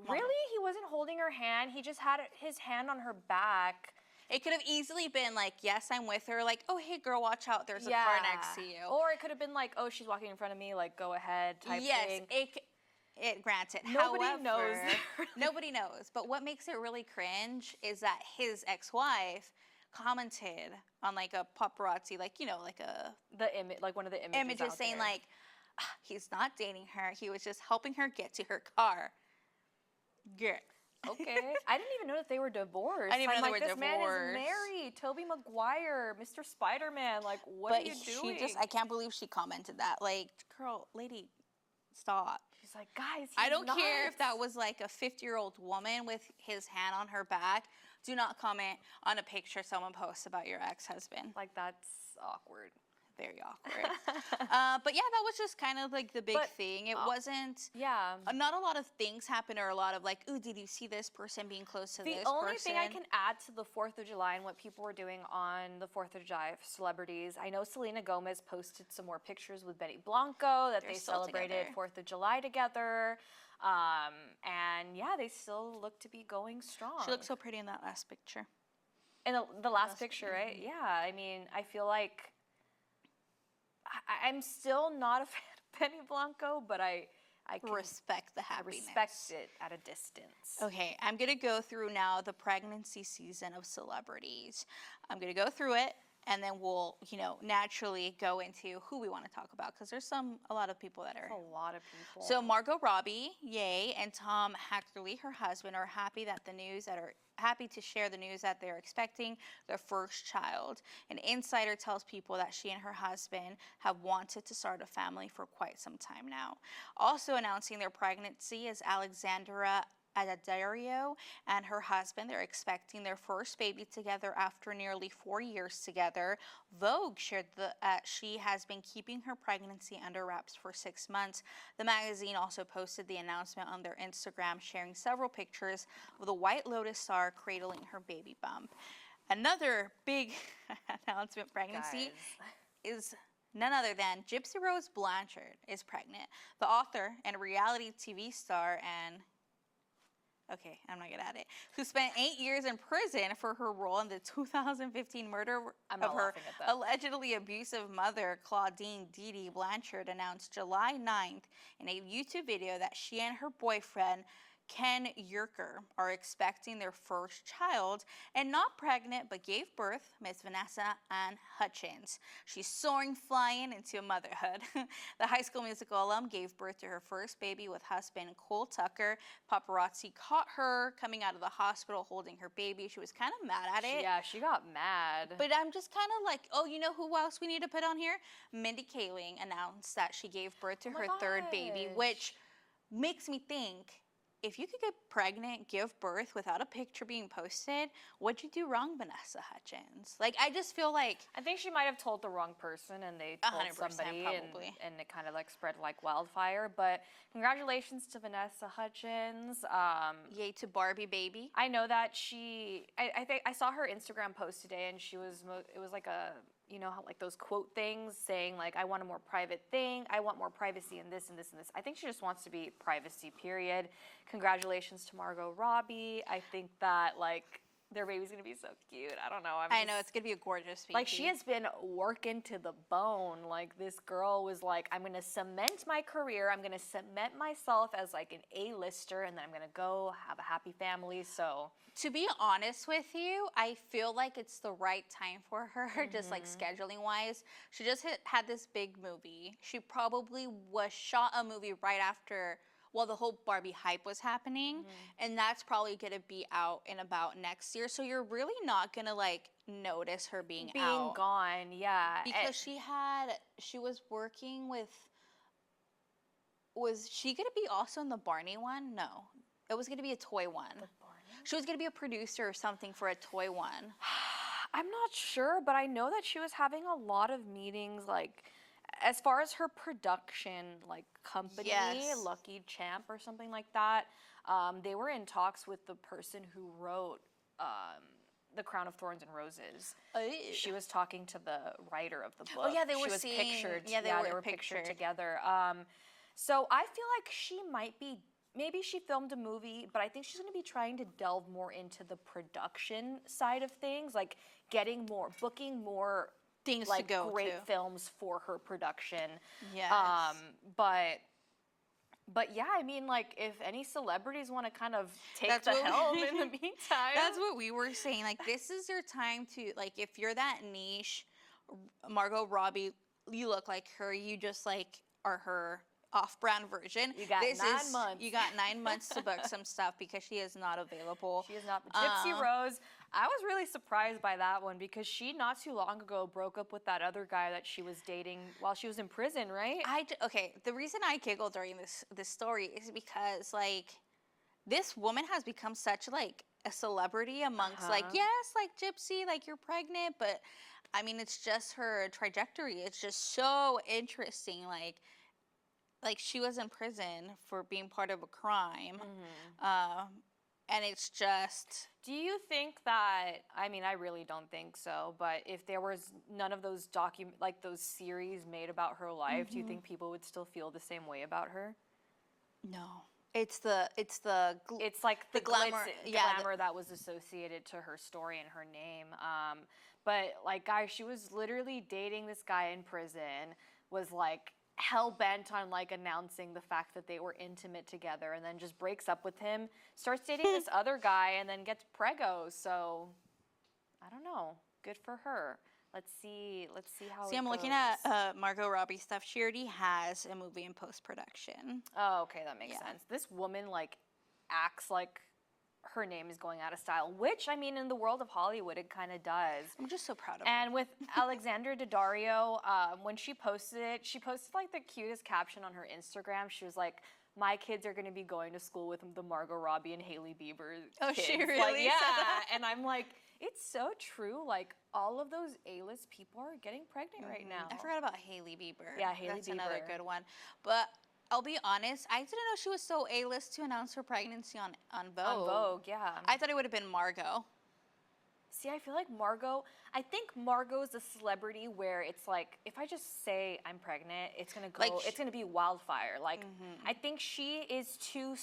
Really, he wasn't holding her hand. He just had his hand on her back. It could have easily been like, yes, I'm with her. Like, oh, hey, girl, watch out. There's a car next to you. Or it could have been like, oh, she's walking in front of me. Like, go ahead type thing. Yes, it granted. Nobody However, knows. Nobody knows. But what makes it really cringe is that his ex-wife commented on like a paparazzi, like, you know, like like one of the images out saying there. like, he's not dating her. He was just helping her get to her car. Girl. Okay. I didn't even know that they were divorced. I didn't even know they were this man divorced. is married. Tobey Maguire, Mr. Spider-Man. Like, what are you doing? I can't believe she commented that. Like, girl, lady, stop. She's like, guys, I don't care if nuts. that was like a 50-year-old woman with his hand on her back. Do not comment on a picture someone posts about your ex-husband. Like, that's awkward. Very awkward. But yeah, that was just kind of like the big thing. It wasn't. Yeah. Not a lot of things happened, or a lot of like, ooh, did you see this person being close to this person? The only thing I can add to the 4th of July and what people were doing on the 4th of July, celebrities, I know Selena Gomez posted some more pictures with Betty Blanco that they celebrated together. 4th of July together. And yeah, they still look to be going strong. She looks so pretty in that last picture. In the last picture, right? Yeah, I mean, I feel like I'm still not a fan of Benny Blanco, but I can respect the happiness. Respect it at a distance. Okay, I'm going to go through now the pregnancy season of celebrities. I'm going to go through it, and then we'll, naturally go into who we want to talk about, because there's a lot of people that are. A lot of people. So Margot Robbie, yay, and Tom Hackerly, her husband, are happy to share the news that they're expecting their first child. An insider tells people that she and her husband have wanted to start a family for quite some time now. Also announcing their pregnancy is Alexandra Daddario and her husband. They're expecting their first baby together after nearly 4 years together. Vogue shared that she has been keeping her pregnancy under wraps for 6 months. The magazine also posted the announcement on their Instagram, sharing several pictures of the White Lotus star cradling her baby bump. Another big announcement pregnancy is none other than Gypsy Rose Blanchard is pregnant. The author and reality TV star and Okay, I'm not good at it. Who spent 8 years in prison for her role in the 2015 murder I'm of not her laughing at that. allegedly abusive mother, Claudine Dee Blanchard, announced July 9th in a YouTube video that she and her boyfriend, Ken Yerker, are expecting their first child and not pregnant but gave birth, Miss Vanessa Ann Hutchins. She's soaring, flying into motherhood. The High School Musical alum gave birth to her first baby with husband Cole Tucker. Paparazzi caught her coming out of the hospital holding her baby. She was kind of mad at it. Yeah, she got mad. But I'm just kind of like, oh, you know who else we need to put on here? Mindy Kaling announced that she gave birth to her third baby, which makes me think, if you could get pregnant, give birth without a picture being posted, what'd you do wrong, Vanessa Hutchins? Like, I just feel like... I think she might have told the wrong person and they told 100% somebody probably. and it kind of like spread like wildfire. But congratulations to Vanessa Hutchins. Yay to Barbie baby. I know that I think I saw her Instagram post today and it was like a, you know how like those quote things saying like, I want a more private thing. I want more privacy in this and this and this. I think she just wants to be privacy, period. Congratulations to Margot Robbie. I think that like their baby's gonna be so cute. I don't know. I know, it's gonna be a gorgeous baby. Like she has been working to the bone. Like this girl was like, I'm gonna cement my career. I'm gonna cement myself as like an A-lister and then I'm gonna go have a happy family. So to be honest with you, I feel like it's the right time for her, just like scheduling wise. She just had this big movie. She probably was shot a movie right after, well, the whole Barbie hype was happening, and that's probably gonna be out in about next year. So you're really not gonna like notice her being out. gone, yeah. Because she was working with, was she gonna be also in the Barney one? No, it was gonna be a toy one. She was going to be a producer or something for a toy one. I'm not sure, but I know that she was having a lot of meetings, like, as far as her production, like, company, Lucky Champ or something like that. They were in talks with the person who wrote The Crown of Thorns and Roses. She was talking to the writer of the book. Oh, yeah, they were she was pictured. Yeah, they were pictured together. So I feel like she might be... Maybe she filmed a movie, but I think she's going to be trying to delve more into the production side of things, like booking more things like to go great to. films for her production. Yes. But yeah, I mean, like if any celebrities want to kind of take the helm in the meantime. That's what we were saying. Like this is your time to, like, if you're that niche, Margot Robbie, you look like her. You just like are her off-brand version. You got 9 months. You got 9 months to book some stuff because she is not available. She is not. The Gypsy Rose, I was really surprised by that one because she not too long ago broke up with that other guy that she was dating while she was in prison, right? Okay, the reason I giggled during this story is because like this woman has become such like a celebrity amongst like, yes, like Gypsy, like you're pregnant, but I mean it's just her trajectory. It's just so interesting, like she was in prison for being part of a crime, and it's just... Do you think that, I mean, I really don't think so, but if there was none of those those series made about her life, do you think people would still feel the same way about her? No. It's like the glamour, glamour that was associated to her story and her name. But like, guys, she was literally dating this guy in prison, was like hell-bent on like announcing the fact that they were intimate together, and then just breaks up with him, starts dating this other guy, and then gets preggo. So I don't know, good for her. Let's see how it I'm goes. looking at Margot Robbie stuff. She already has a movie in post-production. Oh, okay, that makes sense. This woman like acts like her name is going out of style, which, I mean, in the world of Hollywood, it kind of does. I'm just so proud of her. And with Alexandra Daddario, when she posted like the cutest caption on her Instagram. She was like, my kids are going to be going to school with the Margot Robbie and Hailey Bieber Oh, kids. she really like, said yeah. that? And I'm like, it's so true. Like, all of those A-list people are getting pregnant right now. I forgot about Hailey Bieber. Yeah, Hailey That's Bieber. another good one. But I'll be honest, I didn't know she was so A-list to announce her pregnancy on Vogue. On Vogue, yeah. I thought it would have been Margot. See, I feel like I think Margot's a celebrity where it's like, if I just say I'm pregnant, it's gonna go, it's gonna be wildfire. Like, I think she is too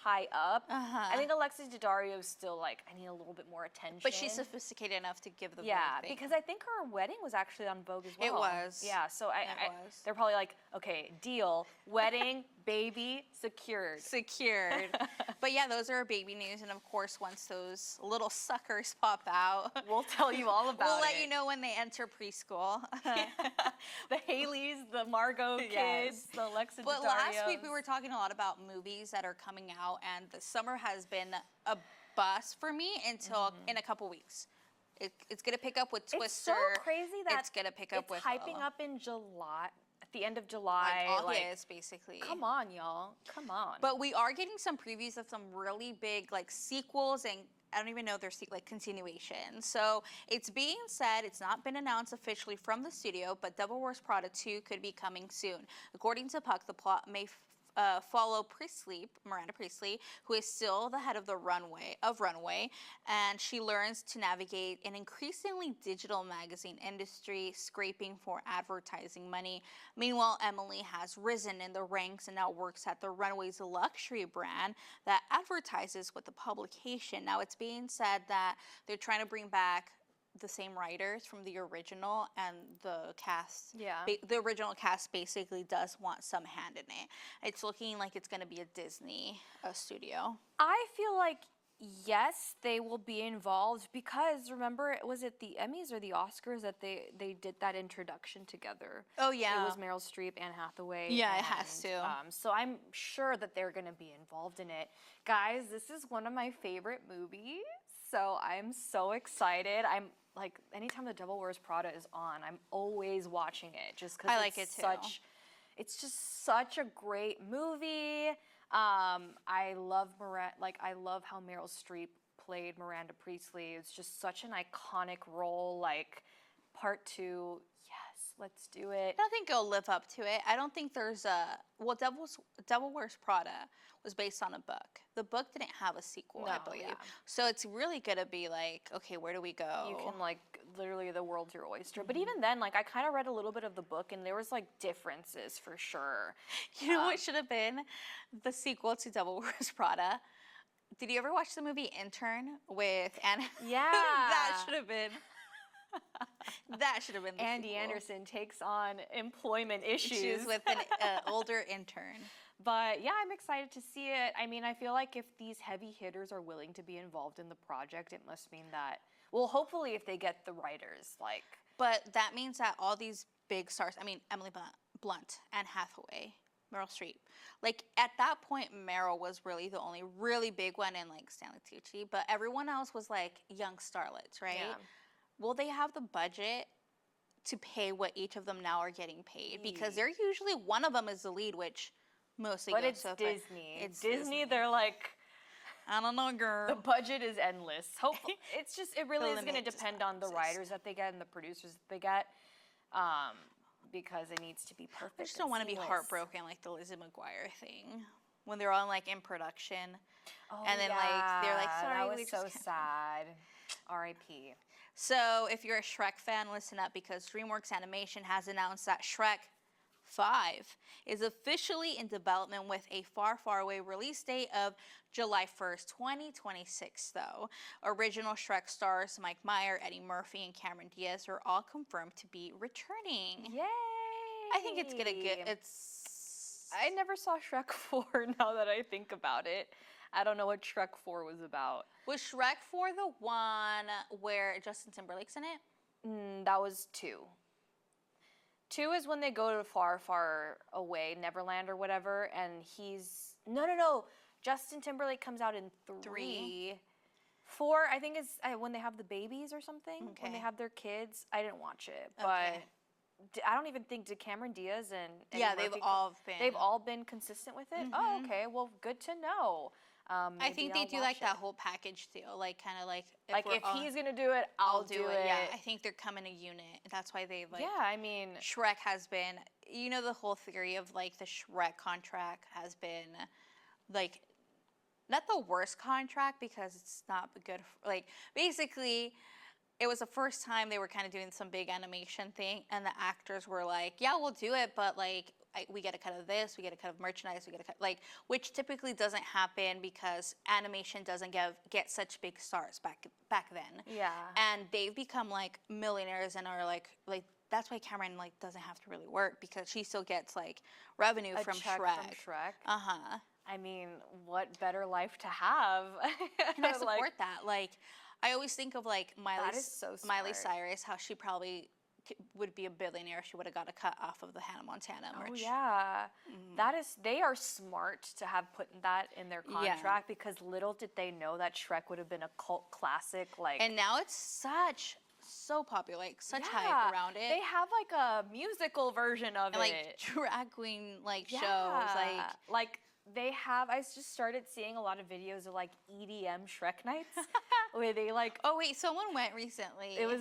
high up. I think Alexis Daddario is still like, I need a little bit more attention. But she's sophisticated enough to give the Vogue thing. Because I think her wedding was actually on Vogue as well. It was. Yeah, so they're probably like, okay, deal, wedding, baby, secured. But yeah, those are baby news, and of course, once those little suckers pop out, we'll tell you all about it. We'll let you know when they enter preschool. The Haleys, the Margot kids, the Alexa But Daddarios. last week we were talking a lot about movies that are coming out, and the summer has been a bust for me until in a couple weeks. It's gonna pick up with Twister. It's so crazy that it's gonna pick up with hyping up in July. At the end of July, August, basically. Come on, y'all. Come on. But we are getting some previews of some really big sequels, and I don't even know if they're continuations. So it's being said, it's not been announced officially from the studio, but Devil Wears Prada 2 could be coming soon. According to Puck, the plot may follow Miranda Priestley, who is still the head of the Runway, and she learns to navigate an increasingly digital magazine industry, scraping for advertising money. Meanwhile, Emily has risen in the ranks and now works at the Runway's luxury brand that advertises with the publication. Now, it's being said that they're trying to bring back the same writers from the original, and the cast, the original cast basically does want some hand in it. It's looking like it's going to be a Disney studio. I feel like, yes, they will be involved because, remember, was it the Emmys or the Oscars that they did that introduction together? Oh, yeah. It was Meryl Streep, Anne Hathaway. Yeah, it has to. So I'm sure that they're going to be involved in it. Guys, this is one of my favorite movies, so I'm so excited. I'm like, anytime The Devil Wears Prada is on, I'm always watching it just because I like it too. It's just such a great movie. I love I love how Meryl Streep played Miranda Priestley. It's just such an iconic role. Like, part 2, yes, let's do it. I don't think it'll live up to it. I don't think there's Devil Wears Prada was based on a book. The book didn't have a sequel, I believe. Yeah. So it's really gonna be like, okay, where do we go? You can literally, the world's your oyster. But even then, I kind of read a little bit of the book, and there was differences for sure. You know what should have been the sequel to Devil Wears Prada? Did you ever watch the movie Intern with Anna? Yeah. That should have been. That should have been the Andy sequel. Anderson takes on employment issues with an older intern. But yeah, I'm excited to see it. I mean, I feel like if these heavy hitters are willing to be involved in the project, it must mean that, well, hopefully if they get the writers, But that means that all these big stars, I mean, Emily Blunt, Anne Hathaway, Meryl Streep, at that point, Meryl was really the only really big one, and Stanley Tucci, but everyone else was young starlets, right? Yeah. Will they have the budget to pay what each of them now are getting paid? Because they're usually, one of them is the lead, which mostly but goes it's so Disney. It's Disney. They're like, I don't know, girl. The budget is endless. Hopefully, it really is going to depend on the writers that they get and the producers that they get, because it needs to be perfect. I just don't want to be heartbroken like the Lizzie McGuire thing when they're all in production, and then they're sorry, that was so sad. R.I.P. So if you're a Shrek fan, listen up, because DreamWorks Animation has announced that Shrek 5 is officially in development with a far, far away release date of July 1st, 2026, though. Original Shrek stars Mike Meyer, Eddie Murphy, and Cameron Diaz are all confirmed to be returning. Yay! I think it's gonna get, I never saw Shrek 4 now that I think about it. I don't know what Shrek 4 was about. Was Shrek 4 the one where Justin Timberlake's in it? That was 2. 2 is when they go to far, far away, Neverland or whatever, and he's... No. Justin Timberlake comes out in 3. 4, I think, is when they have the babies or something. Okay. When they have their kids. I didn't watch it, but I don't even think, did Cameron Diaz and yeah, they've all been consistent with it? Oh, okay. Well, good to know. I think they do that whole package deal, kind of if he's gonna do it, I'll do it. Yeah, I think they're coming a unit. That's why they Yeah, I mean, Shrek has been. The whole theory of the Shrek contract has been not the worst contract because it's not good. Like, basically, it was the first time they were kind of doing some big animation thing, and the actors were like, yeah, we'll do it, but like, we get a cut of this, we get a cut of merchandise, we get a cut, like, which typically doesn't happen because animation doesn't get such big stars back then. Yeah. And they've become like millionaires and are like that's why Cameron like doesn't have to really work because she still gets like revenue A from check Shrek. from Shrek. Uh-huh. I mean, what better life to have? And I support that. Like, I always think of like That is so Miley smart. Cyrus, how she probably would be a billionaire if she would have got a cut off of the Hannah Montana merch. Oh yeah, that is. They are smart to have put that in their contract because little did they know that Shrek would have been a cult classic. Like, And now it's so popular, like such yeah, hype around it. They have like a musical version of and, like it. drag queen like Yeah. shows, like they have. I just started seeing a lot of videos of like EDM Shrek nights where they like. Oh wait, someone went recently. It was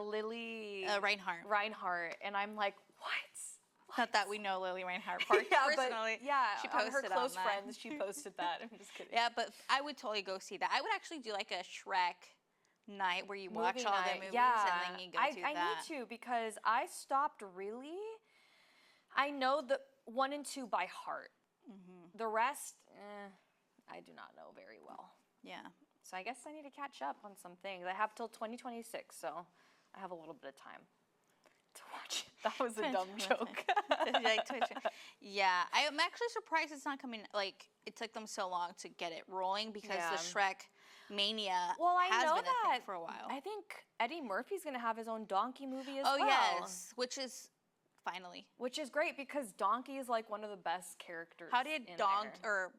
Lily Reinhardt. and I'm like, what? Not that we know Lily Reinhardt Yeah, personally. but yeah, she on her posted close that. friends, she posted that. I'm just kidding. Yeah, but I would totally go see that. I would actually do like a Shrek night where you watch Movie all night, the movies yeah. and then you go do I that. need to because I stopped really. I know the 1 and 2 by heart. The rest, I do not know very well. Yeah. So I guess I need to catch up on some things. I have till 2026, so I have a little bit of time to watch it. That was a dumb joke. Yeah, I'm actually surprised it's not coming. Like, it took them so long to get it rolling because the Shrek mania has been a thing for a while. I think Eddie Murphy's gonna have his own Donkey movie as well. Oh yes, which is finally. Which is great because Donkey is like one of the best characters. How did in Donk there. or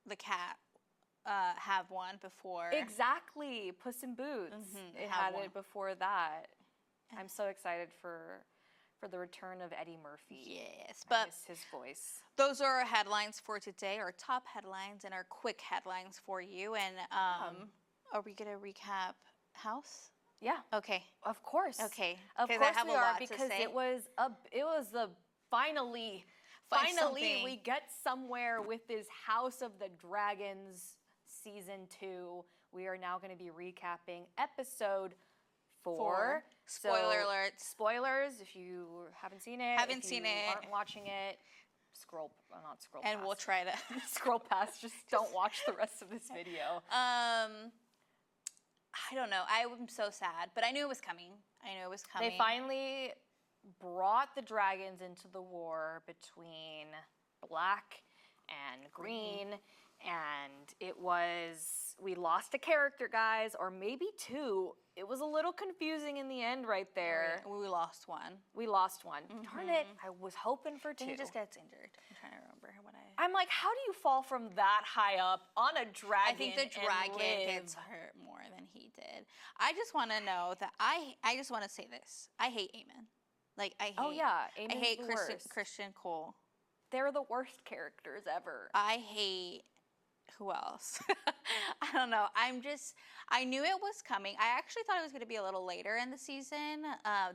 the cat have one before? Exactly, Puss in Boots. It had it before that. I'm so excited for the return of Eddie Murphy. Yes, I but miss his voice. those are our headlines for today, our top headlines and our quick headlines for you. And are we gonna recap House? Yeah. Okay. Of course. Okay. Of 'Cause course I have we a are lot to because say. it was the finally something. we get somewhere with this House of the Dragons season 2. We are now going to be recapping episode 4. Spoiler alert. Spoilers if you haven't seen it. Haven't if seen you it. Aren't watching it. Not scroll And past. we'll try to. Scroll past. Just don't watch the rest of this video. I don't know. I'm so sad, but I knew it was coming. They finally brought the dragons into the war between black and green, and we lost a character, guys, or maybe 2. It was a little confusing in the end right there. We lost one. We lost one. Darn it, I was hoping for 2. He just gets injured. I'm trying to remember what I'm like, how do you fall from that high up on a dragon? I think the dragon gets hurt more than he did. I just want to know that I just want to say this. I hate Aemon. Like, I hate. Oh yeah, I Aemon's hate the worst. Christian Cole. They're the worst characters ever. I hate. Who else? I don't know. I knew it was coming. I actually thought it was going to be a little later in the season,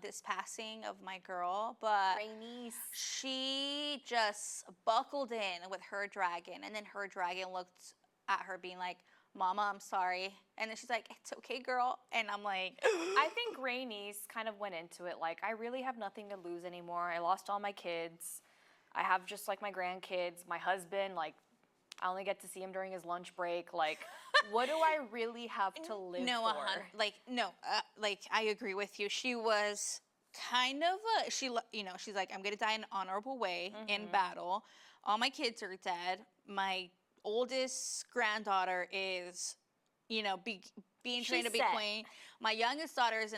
this passing of my girl, but Rhaenys. she just buckled in with her dragon, and then her dragon looked at her being like, Mama, I'm sorry. And then she's like, it's okay, girl. And I'm like, I think Rhaenys kind of went into it like, I really have nothing to lose anymore. I lost all my kids. I have just like my grandkids, my husband, like, I only get to see him during his lunch break. Like, what do I really have to live for? I agree with you. She was kind of she's like, I'm gonna die in an honorable way in battle. All my kids are dead. My oldest granddaughter is, being trained to be queen. My youngest daughter is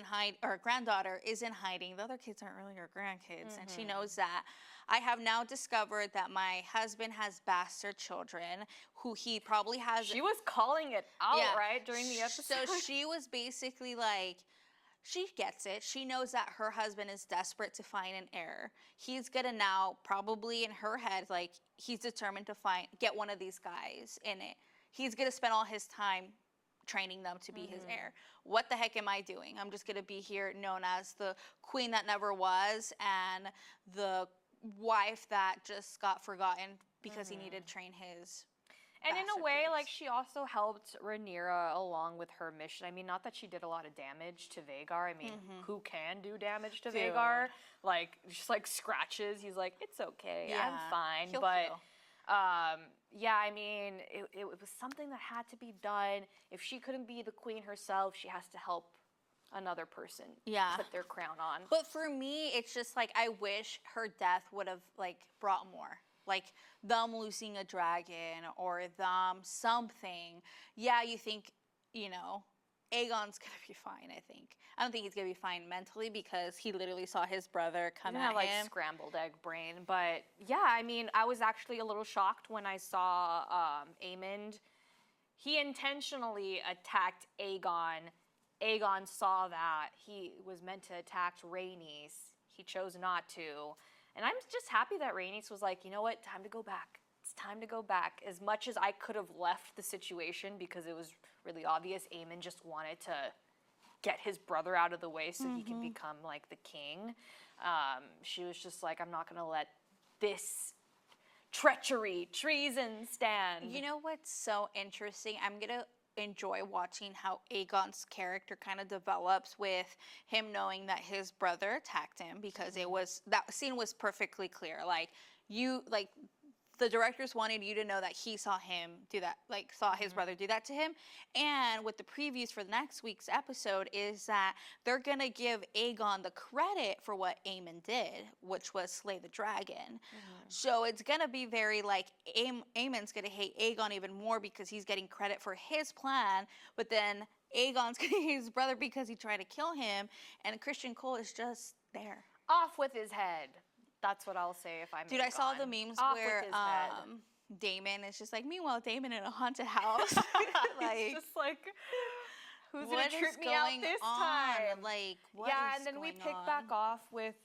granddaughter is in hiding. The other kids aren't really her grandkids, and she knows that. I have now discovered that my husband has bastard children who he probably has. She was calling it out, right, during the episode? So she was basically like, she gets it. She knows that her husband is desperate to find an heir. He's gonna now, probably in her head, like, he's determined to get one of these guys in it. He's gonna spend all his time training them to be his heir. What the heck am I doing? I'm just gonna be here known as the queen that never was and the wife that just got forgotten because he needed to train his And in a bastard way, like, kids. she also helped Rhaenyra along with her mission. I mean, not that she did a lot of damage to Vhagar. I mean, who can do damage to Dude. Vhagar? Like, just like scratches. He's like, it's okay, I'm fine. He'll But heal. yeah, I mean, it was something that had to be done. If she couldn't be the queen herself, she has to help another person put their crown on. But for me, it's just like I wish her death would have like brought more. Like them losing a dragon or them something. Yeah, you think, you know, Aegon's gonna be fine, I think. I don't think he's gonna be fine mentally because he literally saw his brother come at like him. scrambled egg brain. But yeah, I mean, I was actually a little shocked when I saw Aemond. He intentionally attacked Aegon. Aegon saw that. He was meant to attack Rhaenys. He chose not to. And I'm just happy that Rhaenys was like, you know what, time to go back. It's time to go back. As much as I could have left the situation because it was really obvious Aemon just wanted to get his brother out of the way so he can become like the king. She was just like, I'm not going to let this treachery, treason stand. You know what's so interesting? I'm going to enjoy watching how Aegon's character kind of develops with him knowing that his brother attacked him because it was, that scene was perfectly clear. Like, you, like, the directors wanted you to know that he saw him do that, like saw his brother do that to him. And with the previews for the next week's episode is that they're gonna give Aegon the credit for what Aemon did, which was slay the dragon. So it's gonna be very like Aemon's gonna hate Aegon even more because he's getting credit for his plan, but then Aegon's gonna hate his brother because he tried to kill him, and Christian Cole is just there. Off with his head. That's what I'll say if I'm Dude, I saw the memes Off where with his head. Damon is just like, meanwhile, Damon in a haunted house. Like, it's just like, who's gonna what trip is me out going this on? time? Like, what yeah, is and then we going pick on? back off with,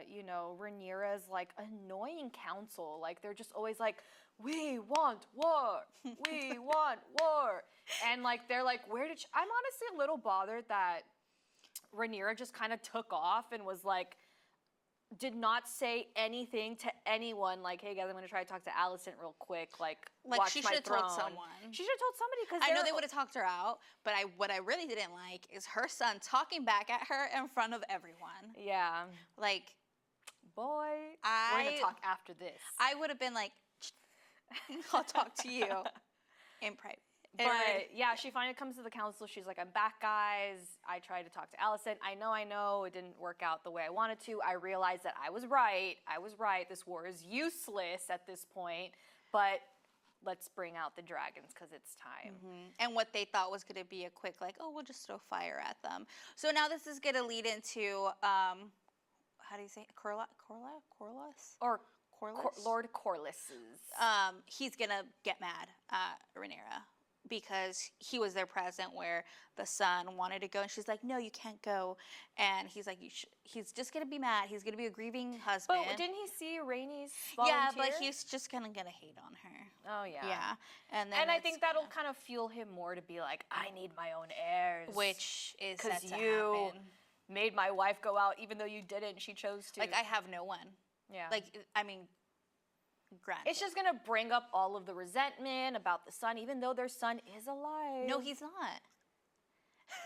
you know, Rhaenyra's like annoying council. Like they're just always like, we want war, we want war, and like they're like, where did? I'm honestly a little bothered that Rhaenyra just kind of took off and was like, did not say anything to anyone. Like, hey guys, I'm gonna try to talk to Alicent real quick. Like watch she my should have throne. told someone. She should have told somebody because I know they would have talked her out, but what I really didn't like is her son talking back at her in front of everyone. Yeah, Like, boy, we're gonna talk after this. I would have been like, I'll talk to you in private. But yeah, she finally comes to the council. She's like, I'm back, guys. I tried to talk to Alicent. I know it didn't work out the way I wanted to. I realized that I was right. This war is useless at this point. But let's bring out the dragons because it's time. And what they thought was going to be a quick, like, oh, we'll just throw fire at them. So now this is going to lead into, how do you say it? Corlys? Or Corlys? Lord Corlys's. He's going to get mad at Rhaenyra because he was there present where the son wanted to go, and she's like, no, you can't go. And he's like, he's just going to be mad. He's going to be a grieving husband. But didn't he see Rhaenys volunteer? Yeah, but he's just kind of going to hate on her. Oh, yeah. Yeah. And I think that'll kind of fuel him more to be like, I need my own heirs. Which is set to you happen. made my wife go out even though you didn't. She chose to. Like, I have no one. Yeah. Like, I mean, granted. It's just going to bring up all of the resentment about the son, even though their son is alive. No, he's not.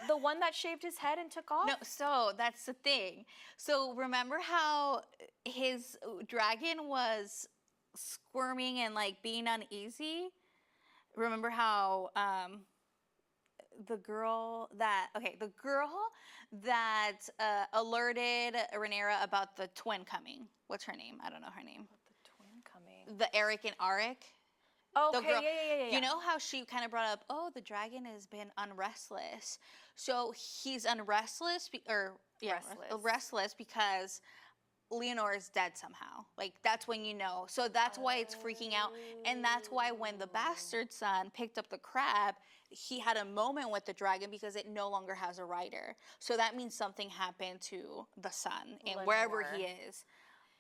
The one that shaved his head and took off? No, so that's the thing. So remember how his dragon was squirming and like being uneasy? Remember how the girl that alerted Rhaenyra about the twin coming. What's her name? I don't know her name. The twin coming. The Eric and Arik. Okay, The girl. yeah. You know how she kind of brought up, oh, the dragon has been unrestless. So he's restless because Leonor is dead somehow. Like, that's when you know. So that's why it's freaking out. And that's why when the bastard son picked up the crab, he had a moment with the dragon because it no longer has a rider. So that means something happened to the son and wherever he is.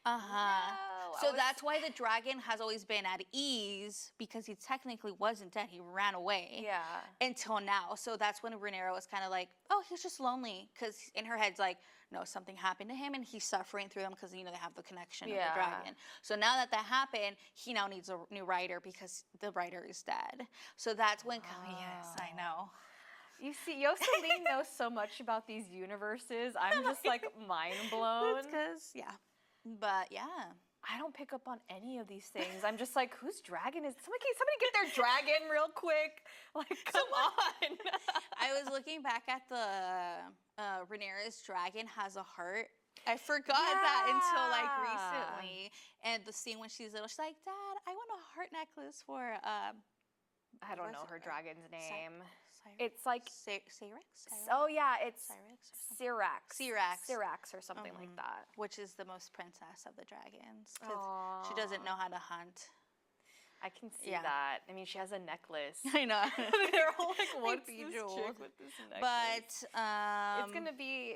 So that's why the dragon has always been at ease, because he technically wasn't dead. He ran away. Yeah. Until now. So that's when Rhaenyra was kind of like, oh, he's just lonely. Because in her head's like, no, something happened to him and he's suffering through them because, you know, they have the connection of the dragon. So now that happened, he now needs a new writer because the writer is dead. So that's when, yes, I know. You see, Yoselin knows so much about these universes. I'm just like mind blown. That's because, yeah. But yeah. I don't pick up on any of these things. I'm just like, whose dragon is? Somebody get their dragon real quick. Like, come on. I was looking back at the Rhaenyra's dragon has a heart. I forgot that until like recently. And the scene when she's little, she's like, Dad, I want a heart necklace for I don't know her dragon's name. Cyrix? It's like Syrax? Oh yeah, it's Syrax Syrax or something like that. Which is the most princess of the dragons, because she doesn't know how to hunt. I can see that. I mean, she has a necklace. I know. They're all like, what's this chick with this necklace? But it's gonna be.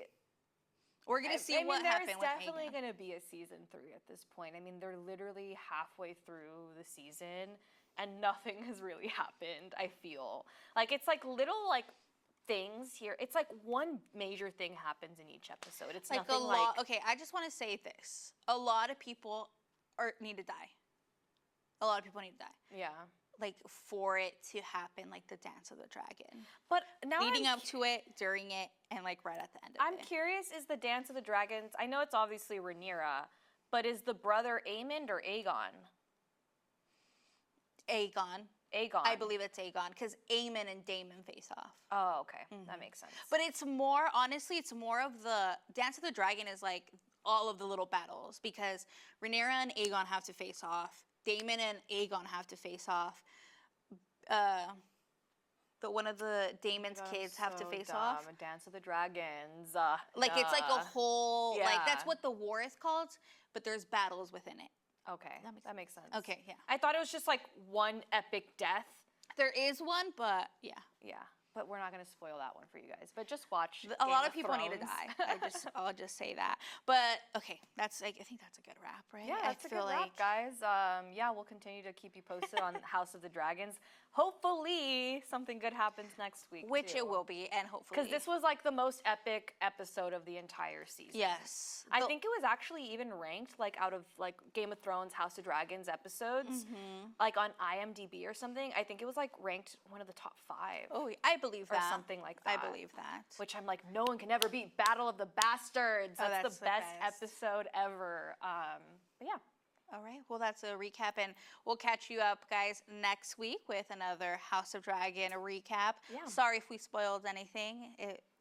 We're gonna see what happened with There's definitely Aegon. gonna be a season 3 at this point. I mean, they're literally halfway through the season, and nothing has really happened. I feel like it's like little like things here. It's like one major thing happens in each episode. It's like nothing a like. lot. Okay, I just want to say this: a lot of people need to die. A lot of people need to die. Yeah. Like for it to happen, like the Dance of the Dragon. But now leading up to it, during it, and like right at the end of I'm curious, is the Dance of the Dragons, I know it's obviously Rhaenyra, but is the brother Aemond or Aegon? Aegon. I believe it's Aegon, because Aemon and Daemon face off. Oh, okay. That makes sense. But it's more, honestly, it's more of the Dance of the Dragon is like all of the little battles, because Rhaenyra and Aegon have to face off. Daemon and Aegon have to face off. One of the Daemon's kids have to face off. Dance of the Dragons. Like it's like a whole, like that's what the war is called, but there's battles within it. Okay, that makes sense. Okay, yeah. I thought it was just like one epic death. There is one, but yeah. Yeah, but we're not going to spoil that one for you guys. But just watch. A lot of people need to die. I'll just say that. But okay, I think that's a good wrap, right? Yeah, that's a good wrap, guys. Yeah, we'll continue to keep you posted on House of the Dragons. Hopefully, something good happens next week. Which too. it will be, and hopefully. Because this was like the most epic episode of the entire season. Yes. I think it was actually even ranked like out of like Game of Thrones, House of Dragons episodes, like on IMDb or something. I think it was like ranked one of the top 5. Oh, I believe that. Or something like that. I believe that. Which I'm like, no one can ever beat Battle of the Bastards. That's the best episode ever. But yeah. All right. Well, that's a recap, and we'll catch you up, guys, next week with another House of Dragon recap. Yeah. Sorry if we spoiled anything.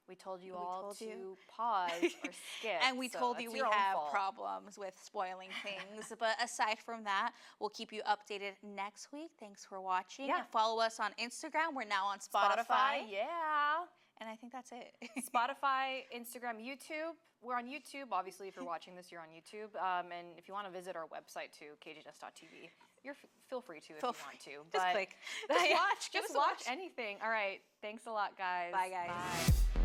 We told you all to pause or skip. And we told you we have problems with spoiling things. But aside from that, we'll keep you updated next week. Thanks for watching. Yeah. And follow us on Instagram. We're now on Spotify. Yeah. And I think that's it. Spotify, Instagram, YouTube. We're on YouTube. Obviously, if you're watching this, you're on YouTube. And if you want to visit our website too, KGNS.tv, feel free to if you want to. Just click. Just watch. Just watch anything. All right. Thanks a lot, guys. Bye, guys. Bye.